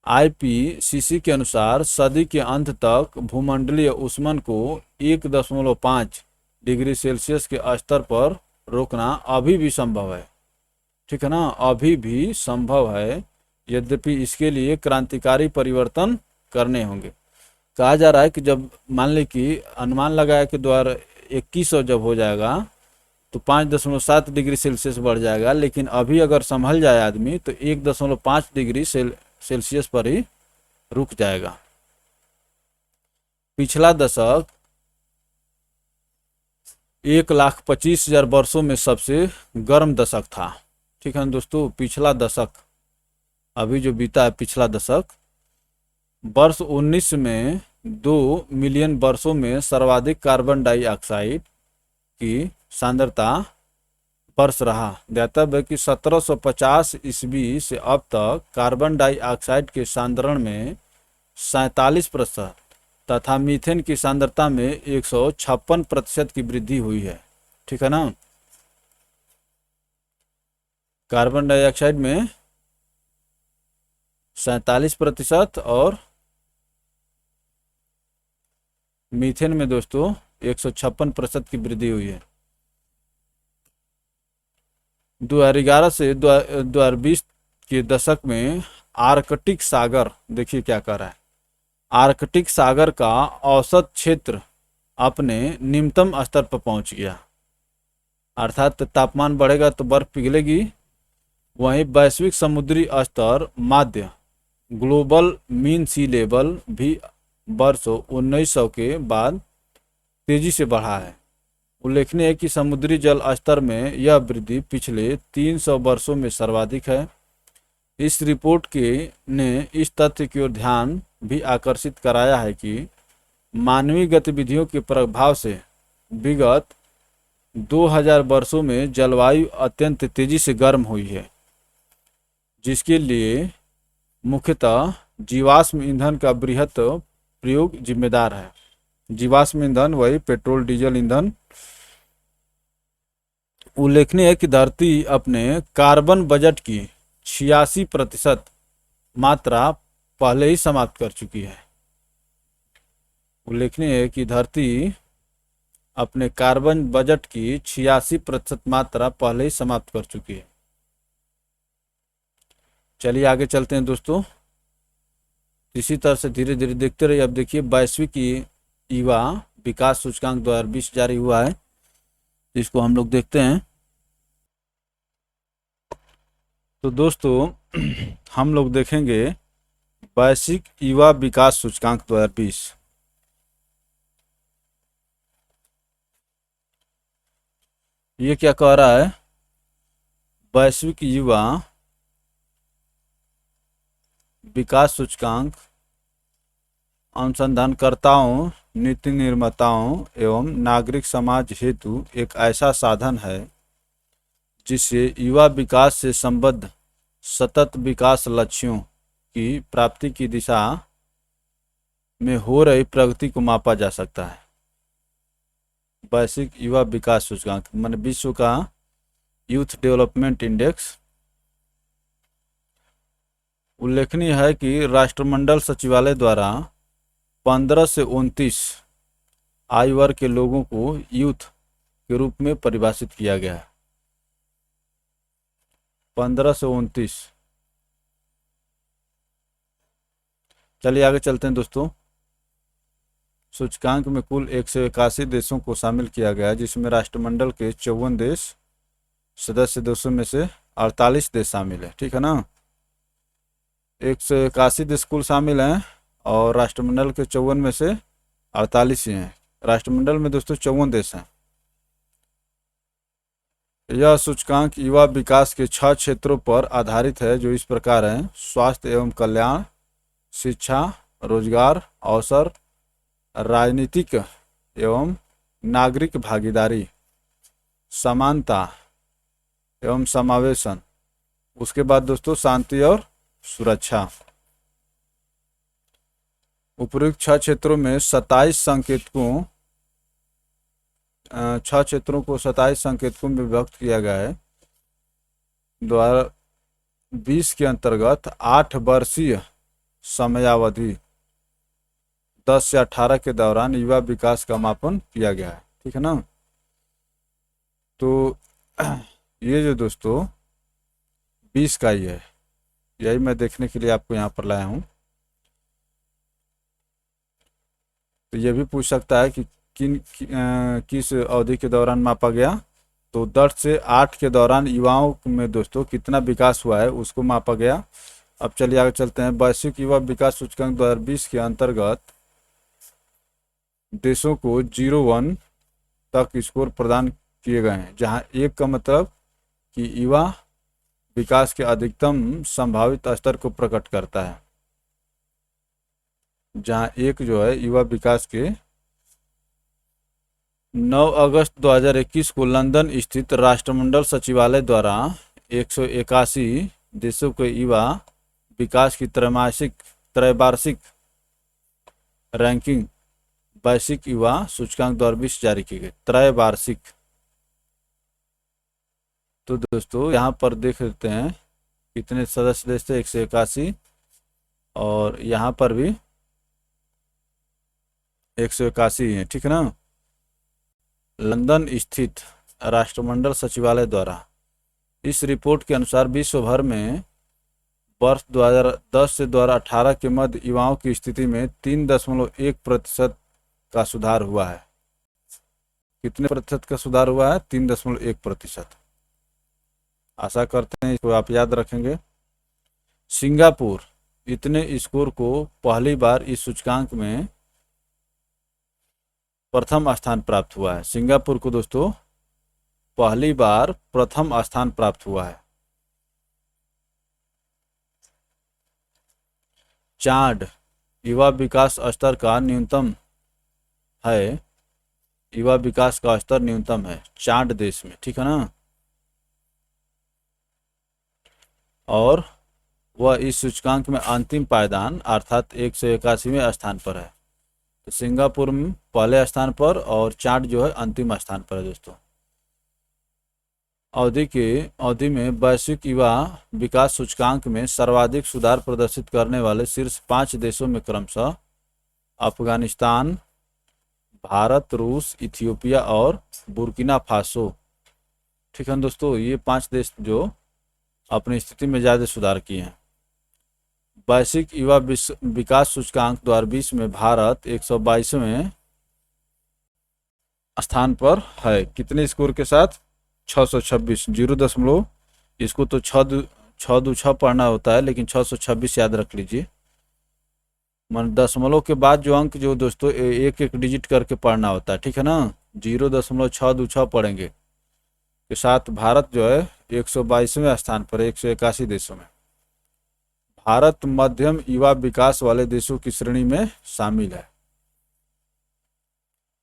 IPCC के अनुसार सदी के अंत तक भूमंडलीय ऊष्मन को 1.5 डिग्री सेल्सियस के स्तर पर रोकना अभी भी संभव है, ठीक है ना, अभी भी संभव है। यद्यपि इसके लिए क्रांतिकारी परिवर्तन करने होंगे। कहा जा रहा है कि जब मान लें कि अनुमान लगाया कि 2100 जब हो जाएगा तो 5.7 डिग्री सेल्सियस बढ़ जाएगा, लेकिन अभी अगर संभल जाए आदमी तो 1.5 डिग्री सेल्सियस पर ही रुक जाएगा। पिछला दशक 1,25,000 वर्षों में सबसे गर्म दशक था, ठीक है दोस्तों। पिछला दशक, अभी जो बीता है पिछला दशक, वर्ष 19 में 2 मिलियन वर्षों में सर्वाधिक कार्बन डाइऑक्साइड की सांद्रता वर्ष रहा। ध्यातव्य है कि 1750 ईस्वी से अब तक कार्बन डाइऑक्साइड के सांद्रण में 47% तथा मीथेन की सांद्रता में 156% की वृद्धि हुई है, ठीक है ना। कार्बन डाइऑक्साइड में 47% और मीथेन में दोस्तों 156% की वृद्धि हुई है। 2011 से 2020 के दशक में आर्कटिक सागर, देखिए क्या कर रहा है, आर्कटिक सागर का औसत क्षेत्र अपने निम्नतम स्तर पर पहुंच गया। अर्थात तापमान बढ़ेगा तो बर्फ पिघलेगी। वहीं वैश्विक समुद्री स्तर माध्य ग्लोबल मीन सी लेवल भी वर्ष 1900 के बाद तेजी से बढ़ा है। उल्लेखनीय है कि समुद्री जल स्तर में यह वृद्धि पिछले 300 वर्षों में सर्वाधिक है। इस रिपोर्ट के ने इस तथ्य की ओर ध्यान भी आकर्षित कराया है कि मानवीय गतिविधियों के प्रभाव से विगत 2000 वर्षों में जलवायु अत्यंत तेजी से गर्म हुई है, जिसके लिए मुख्यतः जीवाश्म ईंधन का बृहत प्रयोग जिम्मेदार है। जीवाश्म ईंधन वही पेट्रोल डीजल ईंधन। उल्लेखनीय है कि धरती अपने कार्बन बजट की 86% मात्रा पहले ही समाप्त कर चुकी है। उल्लेखनीय है कि धरती अपने कार्बन बजट की 86% मात्रा पहले ही समाप्त कर चुकी है। चलिए आगे चलते हैं दोस्तों। इसी तरह से धीरे धीरे देखते रहिए। अब देखिए वैश्विक युवा विकास सूचकांक 2020 जारी हुआ है, इसको हम लोग देखते हैं। तो दोस्तों हम लोग देखेंगे वैश्विक युवा विकास सूचकांक 2020। ये क्या कह रहा है? वैश्विक युवा विकास सूचकांक अनुसंधानकर्ताओं, नीति निर्माताओं एवं नागरिक समाज हेतु एक ऐसा साधन है जिससे युवा विकास से संबद्ध सतत विकास लक्ष्यों की प्राप्ति की दिशा में हो रही प्रगति को मापा जा सकता है। वैश्विक युवा विकास सूचकांक माने विश्व का यूथ डेवलपमेंट इंडेक्स। उल्लेखनीय है कि राष्ट्रमंडल सचिवालय द्वारा 15 से 29 आयु वर्ग के लोगों को यूथ के रूप में परिभाषित किया गया है। 15 से 29। चलिए आगे चलते हैं दोस्तों। सूचकांक में कुल 181 देशों को शामिल किया गया है, जिसमें राष्ट्रमंडल के 54 देश सदस्य देशों में से 48 देश शामिल है। ठीक है ना, 181 देश कुल शामिल हैं और राष्ट्रमंडल के 54 में से 48 ही हैं। राष्ट्रमंडल में दोस्तों 54 देश हैं। यह सूचकांक युवा विकास के 6 क्षेत्रों पर आधारित है, जो इस प्रकार हैं: स्वास्थ्य एवं कल्याण, शिक्षा, रोजगार, अवसर, राजनीतिक एवं नागरिक भागीदारी, समानता एवं समावेशन। उसके बाद दोस्तों शांति और सुरक्षा। उपयुक्त 6 क्षेत्रों में 27 संकेतकों 6 क्षेत्रों को 27 संकेतकों में विभक्त किया गया है। 2020 के अंतर्गत 8 वर्षीय समयावधि 10 से 18 के दौरान युवा विकास का मापन किया गया है। ठीक है ना, तो ये जो दोस्तों 20 का ही है, यही मैं देखने के लिए आपको यहाँ पर लाया हूँ। तो ये भी पूछ सकता है कि किस अवधि के दौरान मापा गया। तो 10 से 8 के दौरान युवाओं में दोस्तों कितना विकास हुआ है उसको मापा गया। अब चलिए आगे चलते हैं। वैश्विक युवा विकास सूचकांक 2020 के अंतर्गत देशों को 01 तक स्कोर प्रदान किए गए हैं, जहां 1 का मतलब कि युवा विकास के अधिकतम संभावित स्तर को प्रकट करता है, जहां 1 जो है युवा विकास के 9 अगस्त 2021 को लंदन स्थित राष्ट्रमंडल सचिवालय द्वारा 181 देशों के युवा विकास की त्रैवार्षिक रैंकिंग वैश्विक युवा सूचकांक 2020 जारी की गई। त्रैवार्षिक। तो दोस्तों यहाँ पर देख लेते हैं कितने सदस्य देश थे, 181, और यहाँ पर भी 181 हैं। ठीक है ना, लंदन स्थित राष्ट्रमंडल सचिवालय द्वारा। इस रिपोर्ट के अनुसार विश्व भर में वर्ष 2010 से 2018 के मध्य युवाओं की स्थिति में 3.1% का सुधार हुआ है। कितने प्रतिशत का सुधार हुआ है? 3.1%। आशा करते हैं इसको आप याद रखेंगे। सिंगापुर इतने स्कोर को पहली बार इस सूचकांक में प्रथम स्थान प्राप्त हुआ है। सिंगापुर को दोस्तों पहली बार प्रथम स्थान प्राप्त हुआ है। चाड युवा विकास स्तर का न्यूनतम है, युवा विकास का स्तर न्यूनतम है चाड देश में। ठीक है ना, और वह इस सूचकांक में अंतिम पायदान अर्थात 181वें स्थान पर है। तो सिंगापुर में पहले स्थान पर और चाड जो है अंतिम स्थान पर है दोस्तों। अवधि में वैश्विक युवा विकास सूचकांक में सर्वाधिक सुधार प्रदर्शित करने वाले शीर्ष 5 देशों में क्रमशः अफगानिस्तान, भारत, रूस, इथियोपिया और बुर्किना फासो। ठीक है दोस्तों, ये 5 देश जो अपनी स्थिति में ज़्यादा सुधार किए हैं। वैश्विक युवा विकास सूचकांक 2020 में भारत 122वें स्थान पर है। कितने स्कोर के साथ? 626, 0 दशमलव, इसको तो 6 पढ़ना होता है, लेकिन 626 याद रख लीजिए। मन दशमलव के बाद जो अंक जो दोस्तों एक एक डिजिट करके पढ़ना होता है, ठीक है ना। 0.626 पढ़ेंगे के साथ भारत जो है 122वें स्थान पर 181 देशों में। भारत मध्यम युवा विकास वाले देशों की श्रेणी में शामिल है।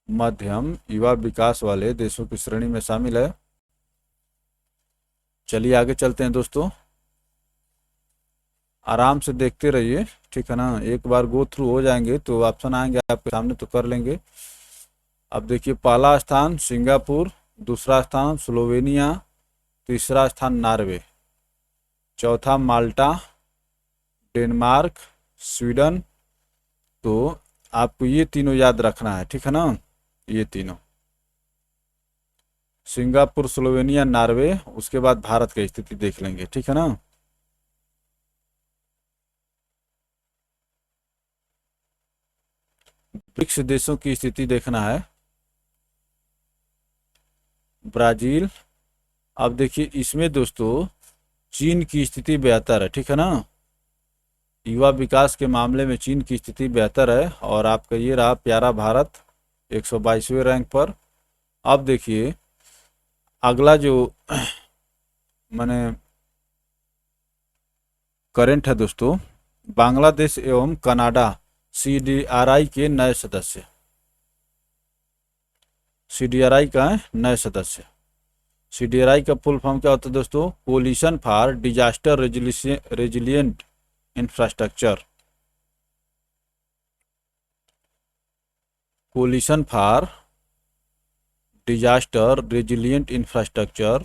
मध्यम युवा विकास वाले देशों की श्रेणी में शामिल है। चलिए आगे चलते हैं दोस्तों, आराम से देखते रहिए, ठीक है ना। एक बार गो थ्रू हो जाएंगे तो ऑप्शन आएंगे आपके सामने, तो कर लेंगे। अब देखिए, पहला स्थान सिंगापुर, दूसरा स्थान स्लोवेनिया, तीसरा स्थान नॉर्वे, चौथा माल्टा, डेनमार्क, स्वीडन। तो आपको ये तीनों याद रखना है, ठीक है ना। ये तीनों, सिंगापुर, स्लोवेनिया, नॉर्वे, उसके बाद भारत की स्थिति देख लेंगे, ठीक है ना। ब्रिक्स देशों की स्थिति देखना है। ब्राजील। अब देखिए, इसमें दोस्तों चीन की स्थिति बेहतर है, ठीक है ना। युवा विकास के मामले में चीन की स्थिति बेहतर है, और आपका ये रहा प्यारा भारत 122वें रैंक पर। अब देखिए अगला जो मैंने करंट है दोस्तों, बांग्लादेश एवं कनाडा CDRI के नए सदस्य। CDRI का नए सदस्य। CDRI का फुल फॉर्म क्या होता है दोस्तों? Coalition for disaster resilient infrastructure. Coalition for disaster resilient infrastructure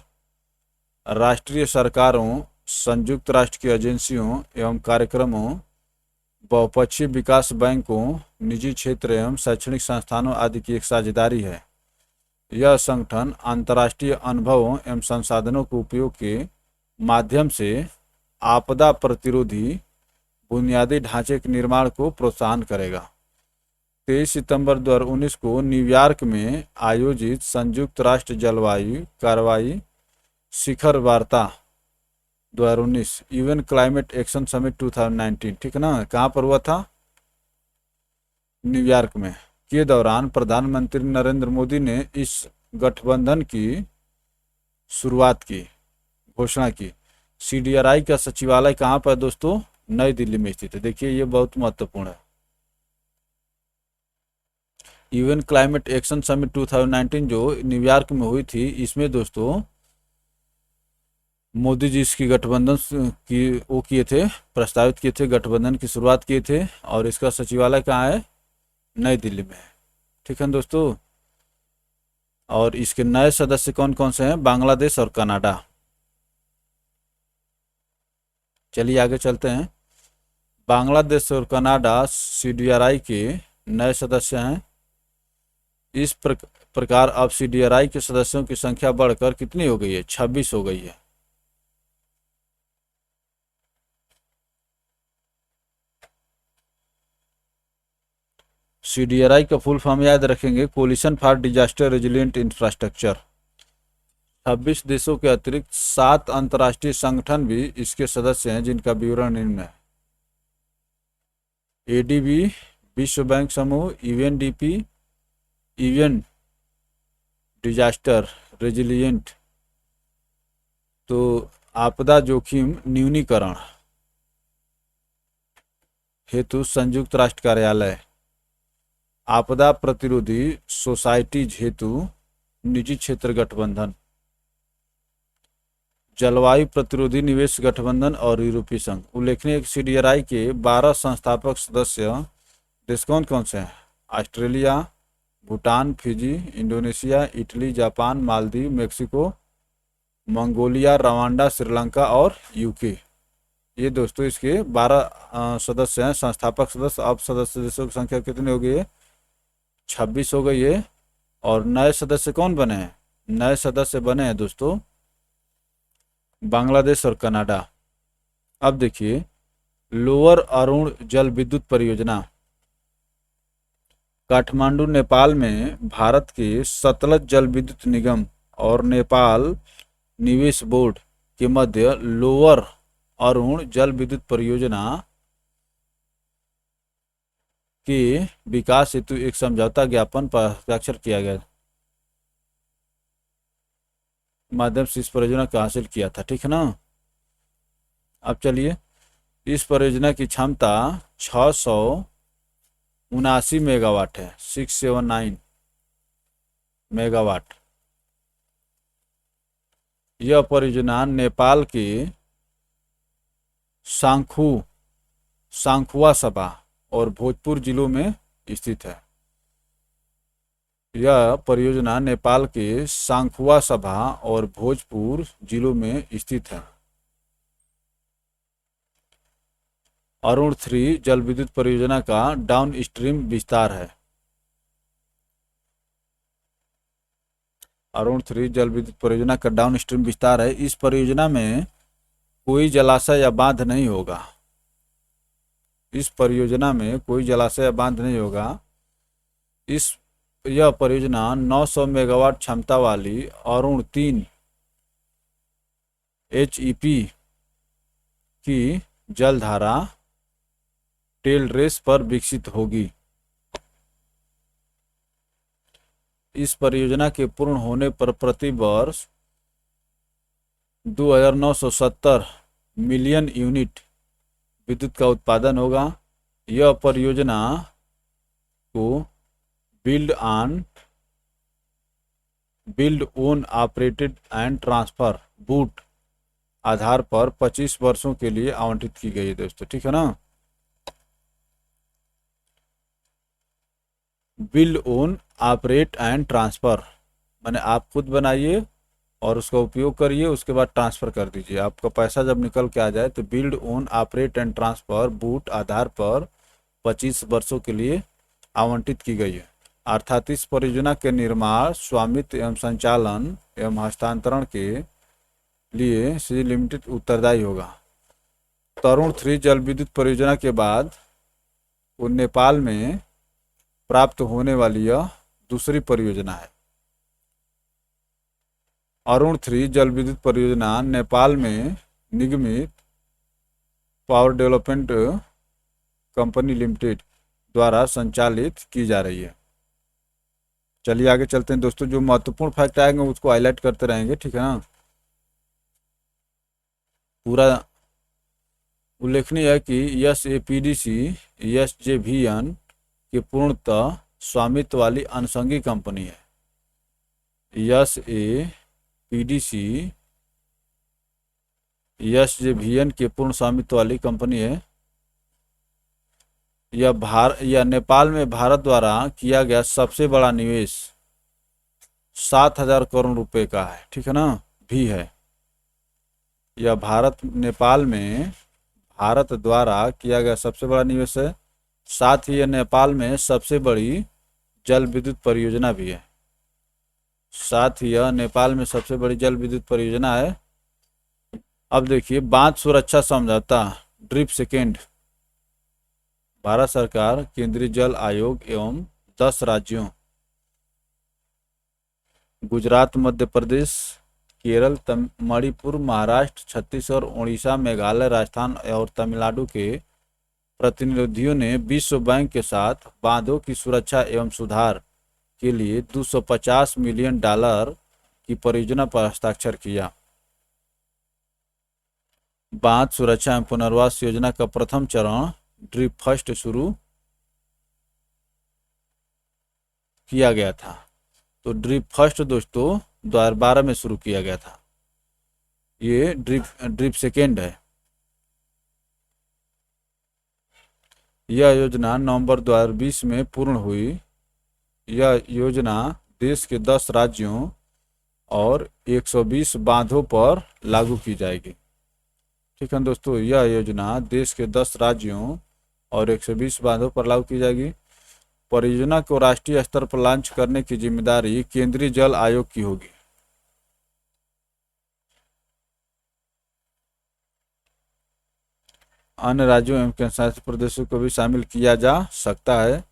राष्ट्रीय सरकारों, संयुक्त राष्ट्र की एजेंसियों एवं कार्यक्रमों, बहुपक्षीय विकास बैंकों, निजी क्षेत्र एवं शैक्षणिक संस्थानों आदि की एक साझेदारी है। यह संगठन अंतर्राष्ट्रीय अनुभवों एवं संसाधनों के उपयोग के माध्यम से आपदा प्रतिरोधी बुनियादी ढांचे के निर्माण को प्रोत्साहन करेगा। 23 सितंबर 2019 को न्यूयॉर्क में आयोजित संयुक्त राष्ट्र जलवायु कार्रवाई शिखर वार्ता 2019 यूएन क्लाइमेट एक्शन समिट 2019, ठीक है ना, कहाँ पर हुआ था? न्यूयॉर्क में। के दौरान प्रधानमंत्री नरेंद्र मोदी ने इस गठबंधन की शुरुआत की, घोषणा की। CDRI का सचिवालय कहाँ पर दोस्तों? नई दिल्ली में स्थित है। देखिए ये बहुत महत्वपूर्ण है। यूएन क्लाइमेट एक्शन समिट 2019 जो न्यूयॉर्क में हुई थी, इसमें दोस्तों मोदी जी इसकी गठबंधन की वो किए थे, प्रस्तावित किए थे, गठबंधन की शुरुआत किए थे, और इसका सचिवालय कहाँ है? नई दिल्ली में है, ठीक है दोस्तों। और इसके नए सदस्य कौन कौन से हैं? बांग्लादेश और कनाडा। चलिए आगे चलते हैं। बांग्लादेश और कनाडा CDRI के नए सदस्य हैं। इस प्रकार अब CDRI के सदस्यों की संख्या बढ़कर कितनी हो गई है? 26 हो गई है। CDRI का फुल फॉर्म याद रखेंगे, coalition for disaster resilient infrastructure. 26 देशों के अतिरिक्त 7 अंतर्राष्ट्रीय संगठन भी इसके सदस्य हैं, जिनका विवरण निम्न है। ADB, विश्व बैंक समूह, UNDP, यूएन डिजास्टर रेजिलियंट, तो आपदा जोखिम न्यूनीकरण हेतु संयुक्त राष्ट्र कार्यालय, आपदा प्रतिरोधी सोसाइटीज हेतु निजी क्षेत्र गठबंधन, जलवायु प्रतिरोधी निवेश गठबंधन और यूरोपीय संघ। उल्लेखनीय CDRI के 12 संस्थापक सदस्य देश कौन कौन से हैं? Australia, Bhutan, Fiji, Indonesia, Italy, Japan, Maldives, Mexico, Mongolia, Rwanda, Sri Lanka और UK। ये दोस्तों इसके 12 सदस्य हैं, संस्थापक सदस्य। अब सदस्य देशों की संख्या कितनी हो गई है? 26 हो गई है। और नए सदस्य कौन बने हैं? नए सदस्य बने हैं दोस्तों बांग्लादेश और कनाडा। अब देखिए लोअर अरुण जल विद्युत परियोजना काठमांडू नेपाल में भारत के सतलज जल विद्युत निगम और नेपाल निवेश बोर्ड के मध्य लोअर अरुण जल विद्युत परियोजना के विकास हेतु एक समझौता ज्ञापन पर हस्ताक्षर किया गया माध्यम से इस परियोजना को हासिल किया था। ठीक है ना। अब चलिए इस परियोजना की क्षमता 679 मेगावाट है, 679 मेगावाट। यह परियोजना नेपाल के सांखुआ सभा और भोजपुर जिलों में स्थित है। यह परियोजना नेपाल के सांखुआ सभा और भोजपुर जिलों में स्थित है। अरुण 3 जल विद्युत परियोजना का डाउन स्ट्रीम विस्तार है। अरुण 3 जल विद्युत परियोजना का डाउन स्ट्रीम विस्तार है। इस परियोजना में कोई जलाशय या बांध नहीं होगा। इस परियोजना में कोई जलाशय या बांध नहीं होगा। यह परियोजना 900 मेगावाट क्षमता वाली अरुण 3 HEP की जलधारा टेल रेस पर विकसित होगी। इस परियोजना के पूर्ण होने पर प्रति वर्ष 2970 मिलियन यूनिट विद्युत का उत्पादन होगा। यह परियोजना को build own operated and transfer BOOT आधार पर 25 वर्षों के लिए आवंटित की गई है दोस्तों। ठीक है ना। Build own operate and transfer माने आप खुद बनाइए और उसका उपयोग करिए, उसके बाद ट्रांसफ़र कर दीजिए। आपका पैसा जब निकल के आ जाए तो build own operate and transfer BOOT आधार पर 25 वर्षों के लिए आवंटित की गई है। अर्थात इस परियोजना के निर्माण, स्वामित्व एवं संचालन एवं हस्तांतरण के लिए सी लिमिटेड उत्तरदायी होगा। तरुण 3 जल विद्युत परियोजना के बाद वो नेपाल में प्राप्त होने वाली यह दूसरी परियोजना है। अरुण 3 जल विद्युत परियोजना नेपाल में निगमित पावर डेवलपमेंट कंपनी लिमिटेड द्वारा संचालित की जा रही है। चलिए आगे चलते हैं दोस्तों। जो महत्वपूर्ण फैक्ट आएंगे उसको हाईलाइट करते रहेंगे। ठीक है ना। पूरा उल्लेखनीय है कि SAPDC SJVN की पूर्णतः स्वामित्व वाली अनुषंगी कंपनी है। SAPDC SJVN की पूर्ण स्वामित्व वाली कंपनी है। यह नेपाल में भारत द्वारा किया गया सबसे बड़ा निवेश 7,000 करोड़ रुपए का है। ठीक है ना। भी है। यह नेपाल में भारत द्वारा किया गया सबसे बड़ा निवेश है। साथ ही यह नेपाल में सबसे बड़ी जल विद्युत परियोजना भी है। साथ ही यह नेपाल में सबसे बड़ी जल विद्युत परियोजना है। अब देखिए बांध सुरक्षा समझौता ड्रिप सेकेंड। भारत सरकार, केंद्रीय जल आयोग एवं 10 राज्यों गुजरात, मध्य प्रदेश, केरल, मणिपुर, महाराष्ट्र, छत्तीसगढ़, उड़ीसा, मेघालय, राजस्थान और तमिलनाडु के प्रतिनिधियों ने विश्व बैंक के साथ बांधों की सुरक्षा एवं सुधार के लिए $250 मिलियन की परियोजना पर हस्ताक्षर किया। बांध सुरक्षा एवं पुनर्वास योजना का प्रथम चरण ड्रिप फर्स्ट शुरू किया गया था। तो ड्रिप फर्स्ट दोस्तों 2012 में शुरू किया गया था। ये ड्रिप सेकेंड है। यह योजना नवंबर 2020 में पूर्ण हुई। यह योजना देश के 10 राज्यों और 120 बांधों पर लागू की जाएगी। ठीक है दोस्तों। यह योजना देश के 10 राज्यों और 120 बांधों पर लागू की जाएगी। परियोजना को राष्ट्रीय स्तर पर लॉन्च करने की जिम्मेदारी केंद्रीय जल आयोग की होगी। अन्य राज्यों एवं केंद्रशासित प्रदेशों को भी शामिल किया जा सकता है।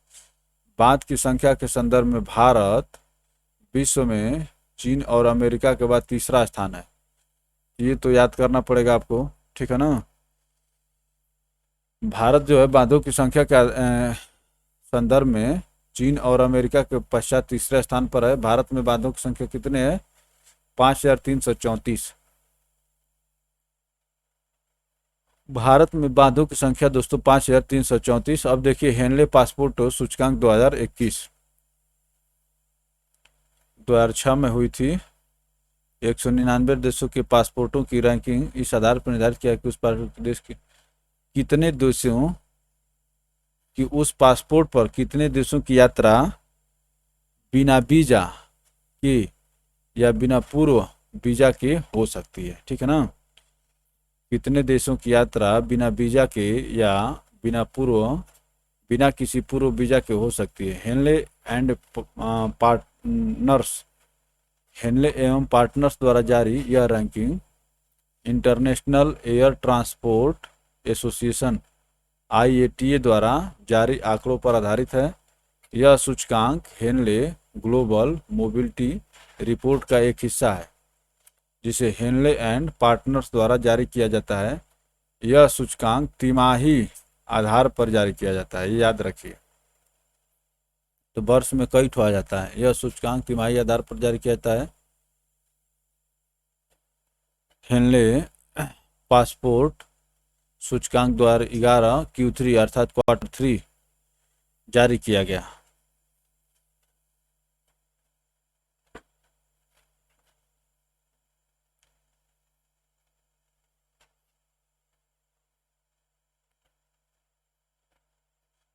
बांध की संख्या के संदर्भ में भारत विश्व में चीन और अमेरिका के बाद तीसरा स्थान है। ये तो याद करना पड़ेगा आपको, ठीक है ना। भारत जो है बांधों की संख्या के संदर्भ में चीन और अमेरिका के पश्चात तीसरे स्थान पर है। भारत में बांधों की संख्या कितने हैं? 5334। भारत में बांधों की संख्या दोस्तों 5334। अब देखिए हेनले पासपोर्ट सूचकांक 2021 2006 में हुई थी। 199 देशों के पासपोर्टों की रैंकिंग इस आधार पर निर्धारित किया कि उस देश के कितने देशों कि उस पासपोर्ट पर कितने देशों की यात्रा बिना वीजा के या बिना पूर्व वीजा के हो सकती है, ठीक है ना। कितने देशों की यात्रा बिना वीजा के या बिना किसी पूर्व वीजा के हो सकती है। हेनले एवं पार्टनर्स द्वारा जारी यह ranking international air transport association IATA द्वारा जारी आंकड़ों पर आधारित है। यह सूचकांक हेनले ग्लोबल मोबिलिटी रिपोर्ट का एक हिस्सा है जिसे हेनले एंड पार्टनर्स द्वारा जारी किया जाता है। यह सूचकांक तिमाही आधार पर जारी किया जाता है, ये याद रखिए। तो वर्ष में कई ठो आ जाता है। यह सूचकांक तिमाही आधार पर जारी किया जाता है। हेनले पासपोर्ट सूचकांक 2011 Q3 अर्थात Q3 जारी किया गया।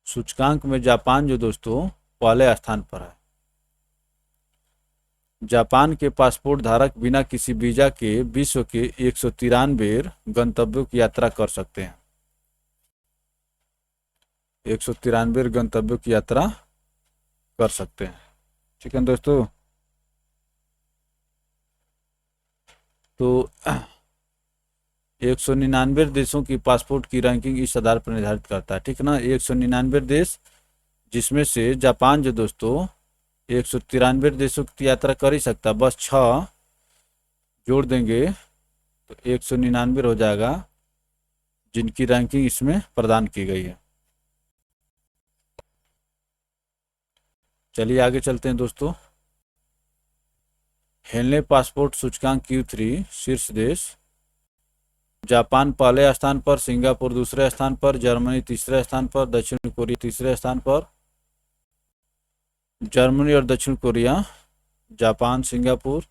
सूचकांक में जापान जो दोस्तों पहले स्थान पर है। जापान के पासपोर्ट धारक बिना किसी वीजा के विश्व के 193 गंतव्यों की यात्रा कर सकते हैं। 193 गंतव्यों की यात्रा कर सकते हैं, ठीक है दोस्तों। तो 199 देशों की पासपोर्ट की रैंकिंग इस आधार पर निर्धारित करता है, ठीक है ना। 199 देश, जिसमें से जापान जो दोस्तों 193 देशों की यात्रा कर ही सकता, बस 6 जोड़ देंगे तो 199 हो जाएगा, जिनकी रैंकिंग इसमें प्रदान की गई है। चलिए आगे चलते हैं दोस्तों। हेनले पासपोर्ट सूचकांक Q3 शीर्ष देश जापान पहले स्थान पर, सिंगापुर दूसरे स्थान पर, जर्मनी तीसरे स्थान पर, दक्षिण कोरिया तीसरे स्थान पर। जर्मनी और दक्षिण कोरिया, जापान, सिंगापुर।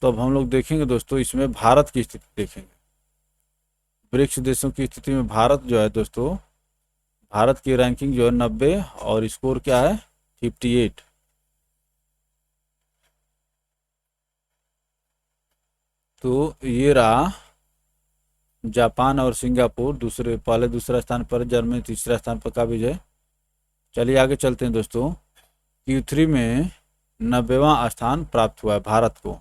तो अब हम लोग देखेंगे दोस्तों इसमें भारत की स्थिति देखेंगे। ब्रिक्स देशों की स्थिति में भारत जो है दोस्तों, भारत की रैंकिंग जो है 90 और स्कोर क्या है 58। तो ये रहा जापान और सिंगापुर पहले दूसरा स्थान पर, जर्मनी तीसरा स्थान पर काबिज है। चलिए आगे चलते हैं दोस्तों। Q3 में 90वां स्थान प्राप्त हुआ है भारत को।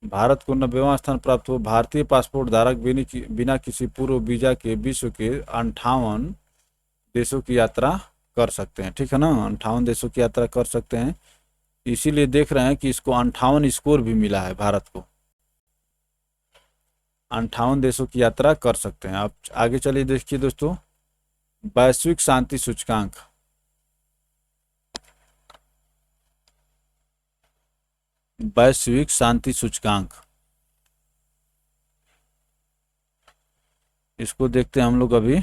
90वां स्थान प्राप्त हुआ। भारतीय पासपोर्ट धारक बिना किसी पूर्व वीजा के विश्व के 58 देशों की यात्रा कर सकते हैं, ठीक है ना। 58 देशों की यात्रा कर सकते हैं, इसीलिए देख रहे हैं कि इसको 58 स्कोर भी मिला है भारत को। 58 देशों की यात्रा कर सकते हैं। आप आगे चलिए देखिए दोस्तों, वैश्विक शांति सूचकांक। वैश्विक शांति सूचकांक, इसको देखते हैं हम लोग अभी।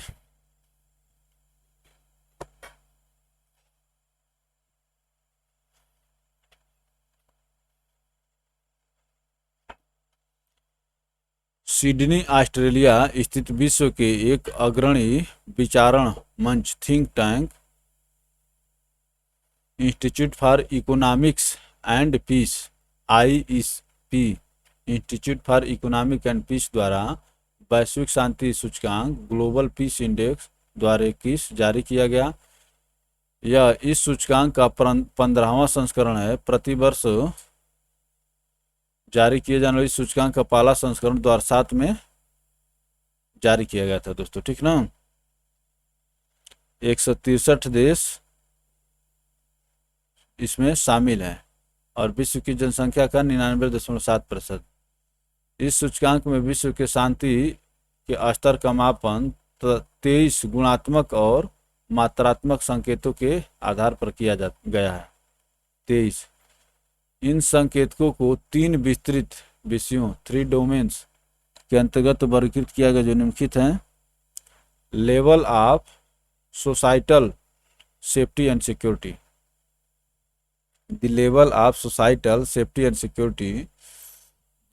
सिडनी ऑस्ट्रेलिया स्थित विश्व के एक अग्रणी विचारण मंच think tank institute for economics and peace IISP institute for economic and peace द्वारा वैश्विक शांति सूचकांक ग्लोबल पीस इंडेक्स 2021 जारी किया गया। यह इस सूचकांक का 15वां संस्करण है। प्रतिवर्ष जारी किए जाने वाले इस सूचकांक का पहला संस्करण 2007 में जारी किया गया था दोस्तों, ठीक ना। 163 देश इसमें शामिल हैं और विश्व की जनसंख्या का 99.7%। इस सूचकांक में विश्व के शांति के स्तर का मापन 23 गुणात्मक और मात्रात्मक संकेतों के आधार पर किया गया है। 23 इन संकेतकों को 3 विस्तृत विषयों 3 डोमेन्स के अंतर्गत वर्गीकृत किया गया, जो निम्नलिखित हैं। Level of societal safety and security, the level of societal safety and security,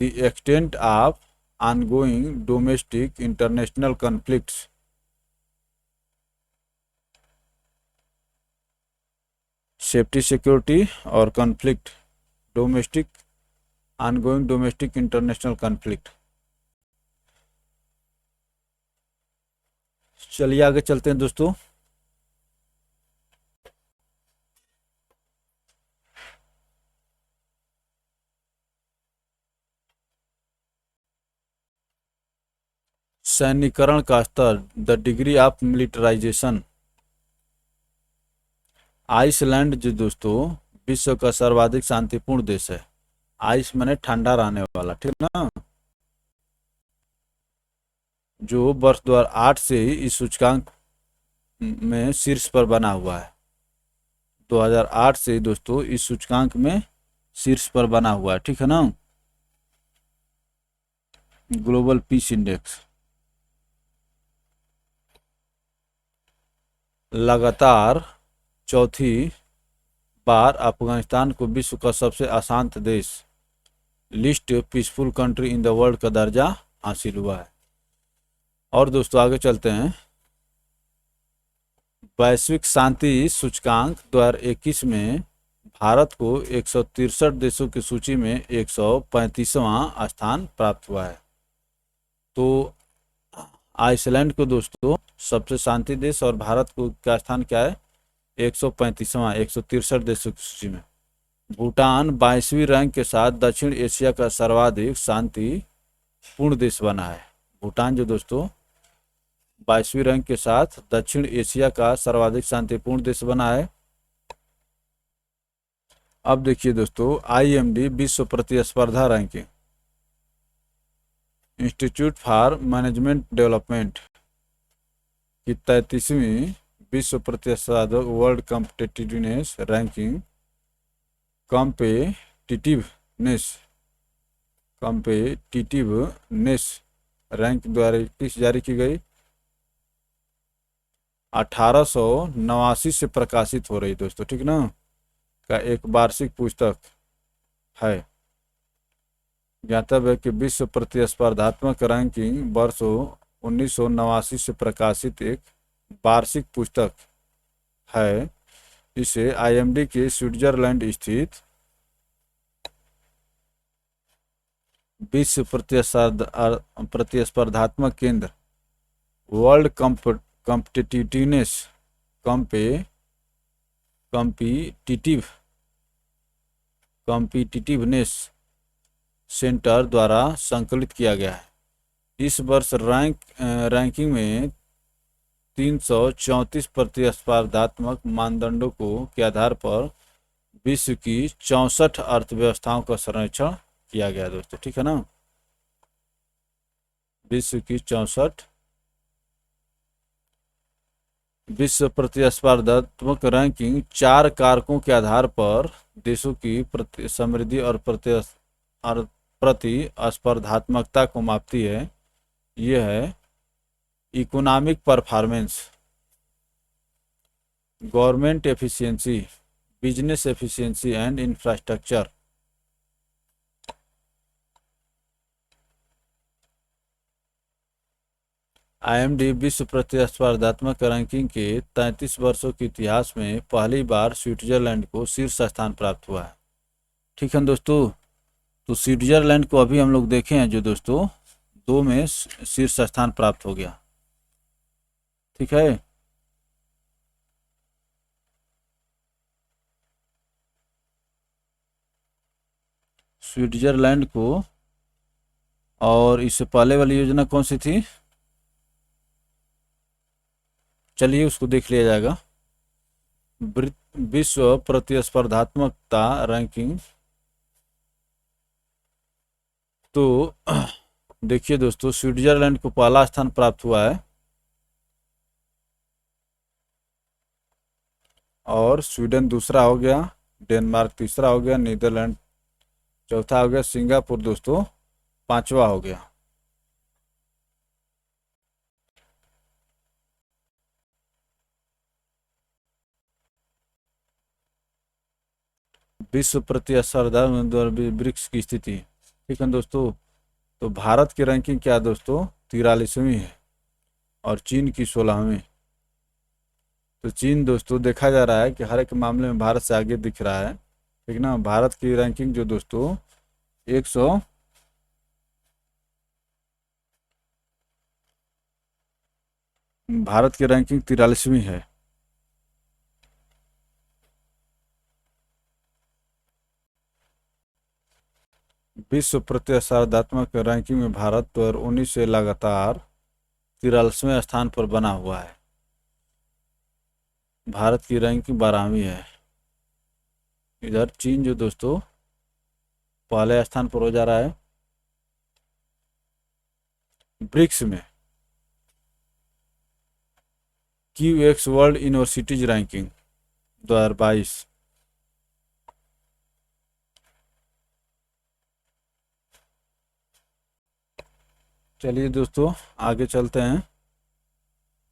the extent of ongoing domestic international conflicts, safety security और conflict, domestic ongoing domestic international conflict। चलिए आगे चलते हैं दोस्तों। सैन्यकरण का स्तर, the degree of militarization. Iceland जो दोस्तों विश्व का सर्वाधिक शांतिपूर्ण देश है। आइस माने ठंडा रहने वाला, ठीक ना। जो वर्ष 2008 से ही इस सूचकांक में शीर्ष पर बना हुआ है। 2008 से दोस्तों इस सूचकांक में शीर्ष पर बना हुआ है, ठीक है ना। ग्लोबल पीस इंडेक्स लगातार चौथी बार अफगानिस्तान को विश्व का सबसे अशांत देश, list peaceful country in the world का दर्जा हासिल हुआ है। और दोस्तों आगे चलते हैं। वैश्विक शांति सूचकांक 2021 में भारत को 163 देशों की सूची में 135वां स्थान प्राप्त हुआ है। तो आइसलैंड को दोस्तों सबसे शांति देश और भारत को क्या स्थान क्या है, 135वां, 163 देशों की सूची में। भूटान 22वीं रैंक के साथ दक्षिण एशिया का सर्वाधिक शांतिपूर्ण देश बना है। भूटान जो दोस्तों 22वीं रैंक के साथ दक्षिण एशिया का सर्वाधिक शांतिपूर्ण देश बना है। अब देखिए दोस्तों, IMD विश्व प्रतिस्पर्धा ranking, institute for management development की 33वीं विश्व प्रतिस्पर्धा world competitiveness ranking competitiveness rank द्वारा जारी की गई। 1889 से प्रकाशित हो रही दोस्तों, ठीक ना, का एक वार्षिक पुस्तक है। ज्ञातव्य है कि विश्व प्रतिस्पर्धात्मक रैंकिंग वर्ष 1989 से प्रकाशित एक वार्षिक पुस्तक है। इसे IMD के स्विट्जरलैंड स्थित विश्व प्रतिस्पर्धात्मक केंद्र वर्ल्ड कॉम्पिटिटिवनेस सेंटर द्वारा संकलित किया गया है। इस वर्ष रैंकिंग में 334 प्रतिस्पर्धात्मक मानदंडों के आधार पर विश्व की 64 अर्थव्यवस्थाओं का सर्वेक्षण किया गया दोस्तों, ठीक है ना। विश्व की 64 विश्व प्रतिस्पर्धात्मक रैंकिंग 4 कारकों के आधार पर देशों की समृद्धि और प्रतिस्पर्धात्मकता को मापती है। यह है economic performance, government efficiency, business efficiency and infrastructure. IMD विश्व प्रतिस्पर्धात्मक रैंकिंग के 33 वर्षों के इतिहास में पहली बार स्विट्जरलैंड को शीर्ष स्थान प्राप्त हुआ है, ठीक है दोस्तों। तो स्विट्जरलैंड को अभी हम लोग देखे हैं जो दोस्तों 2 में शीर्ष स्थान प्राप्त हो गया, ठीक है। स्विट्जरलैंड को, और इससे पहले वाली योजना कौन सी थी? चलिए उसको देख लिया जाएगा। विश्व प्रतिस्पर्धात्मकता रैंकिंग। तो देखिए दोस्तों, स्विट्जरलैंड को पहला स्थान प्राप्त हुआ है, और स्वीडन दूसरा हो गया, डेनमार्क तीसरा हो गया, नीदरलैंड चौथा हो गया, सिंगापुर दोस्तों पांचवा हो गया। विश्व प्रतिस्पर्धा ब्रिक्स की स्थिति। ठीक है दोस्तों, तो भारत की रैंकिंग क्या है दोस्तों? 43वीं है, और चीन की 16वीं। तो चीन दोस्तों देखा जा रहा है कि हर एक मामले में भारत से आगे दिख रहा है। ठीक ना, भारत की रैंकिंग जो दोस्तों 100 भारत की रैंकिंग 43वीं है। विश्व प्रतिस्पर्धात्मक रैंकिंग में भारत 2019 से लगातार 43वें स्थान पर बना हुआ है। भारत की रैंकिंग 12वीं है। इधर चीन जो दोस्तों पहले स्थान पर हो जा रहा है ब्रिक्स में। QX world universities ranking 2022। चलिए दोस्तों आगे चलते हैं।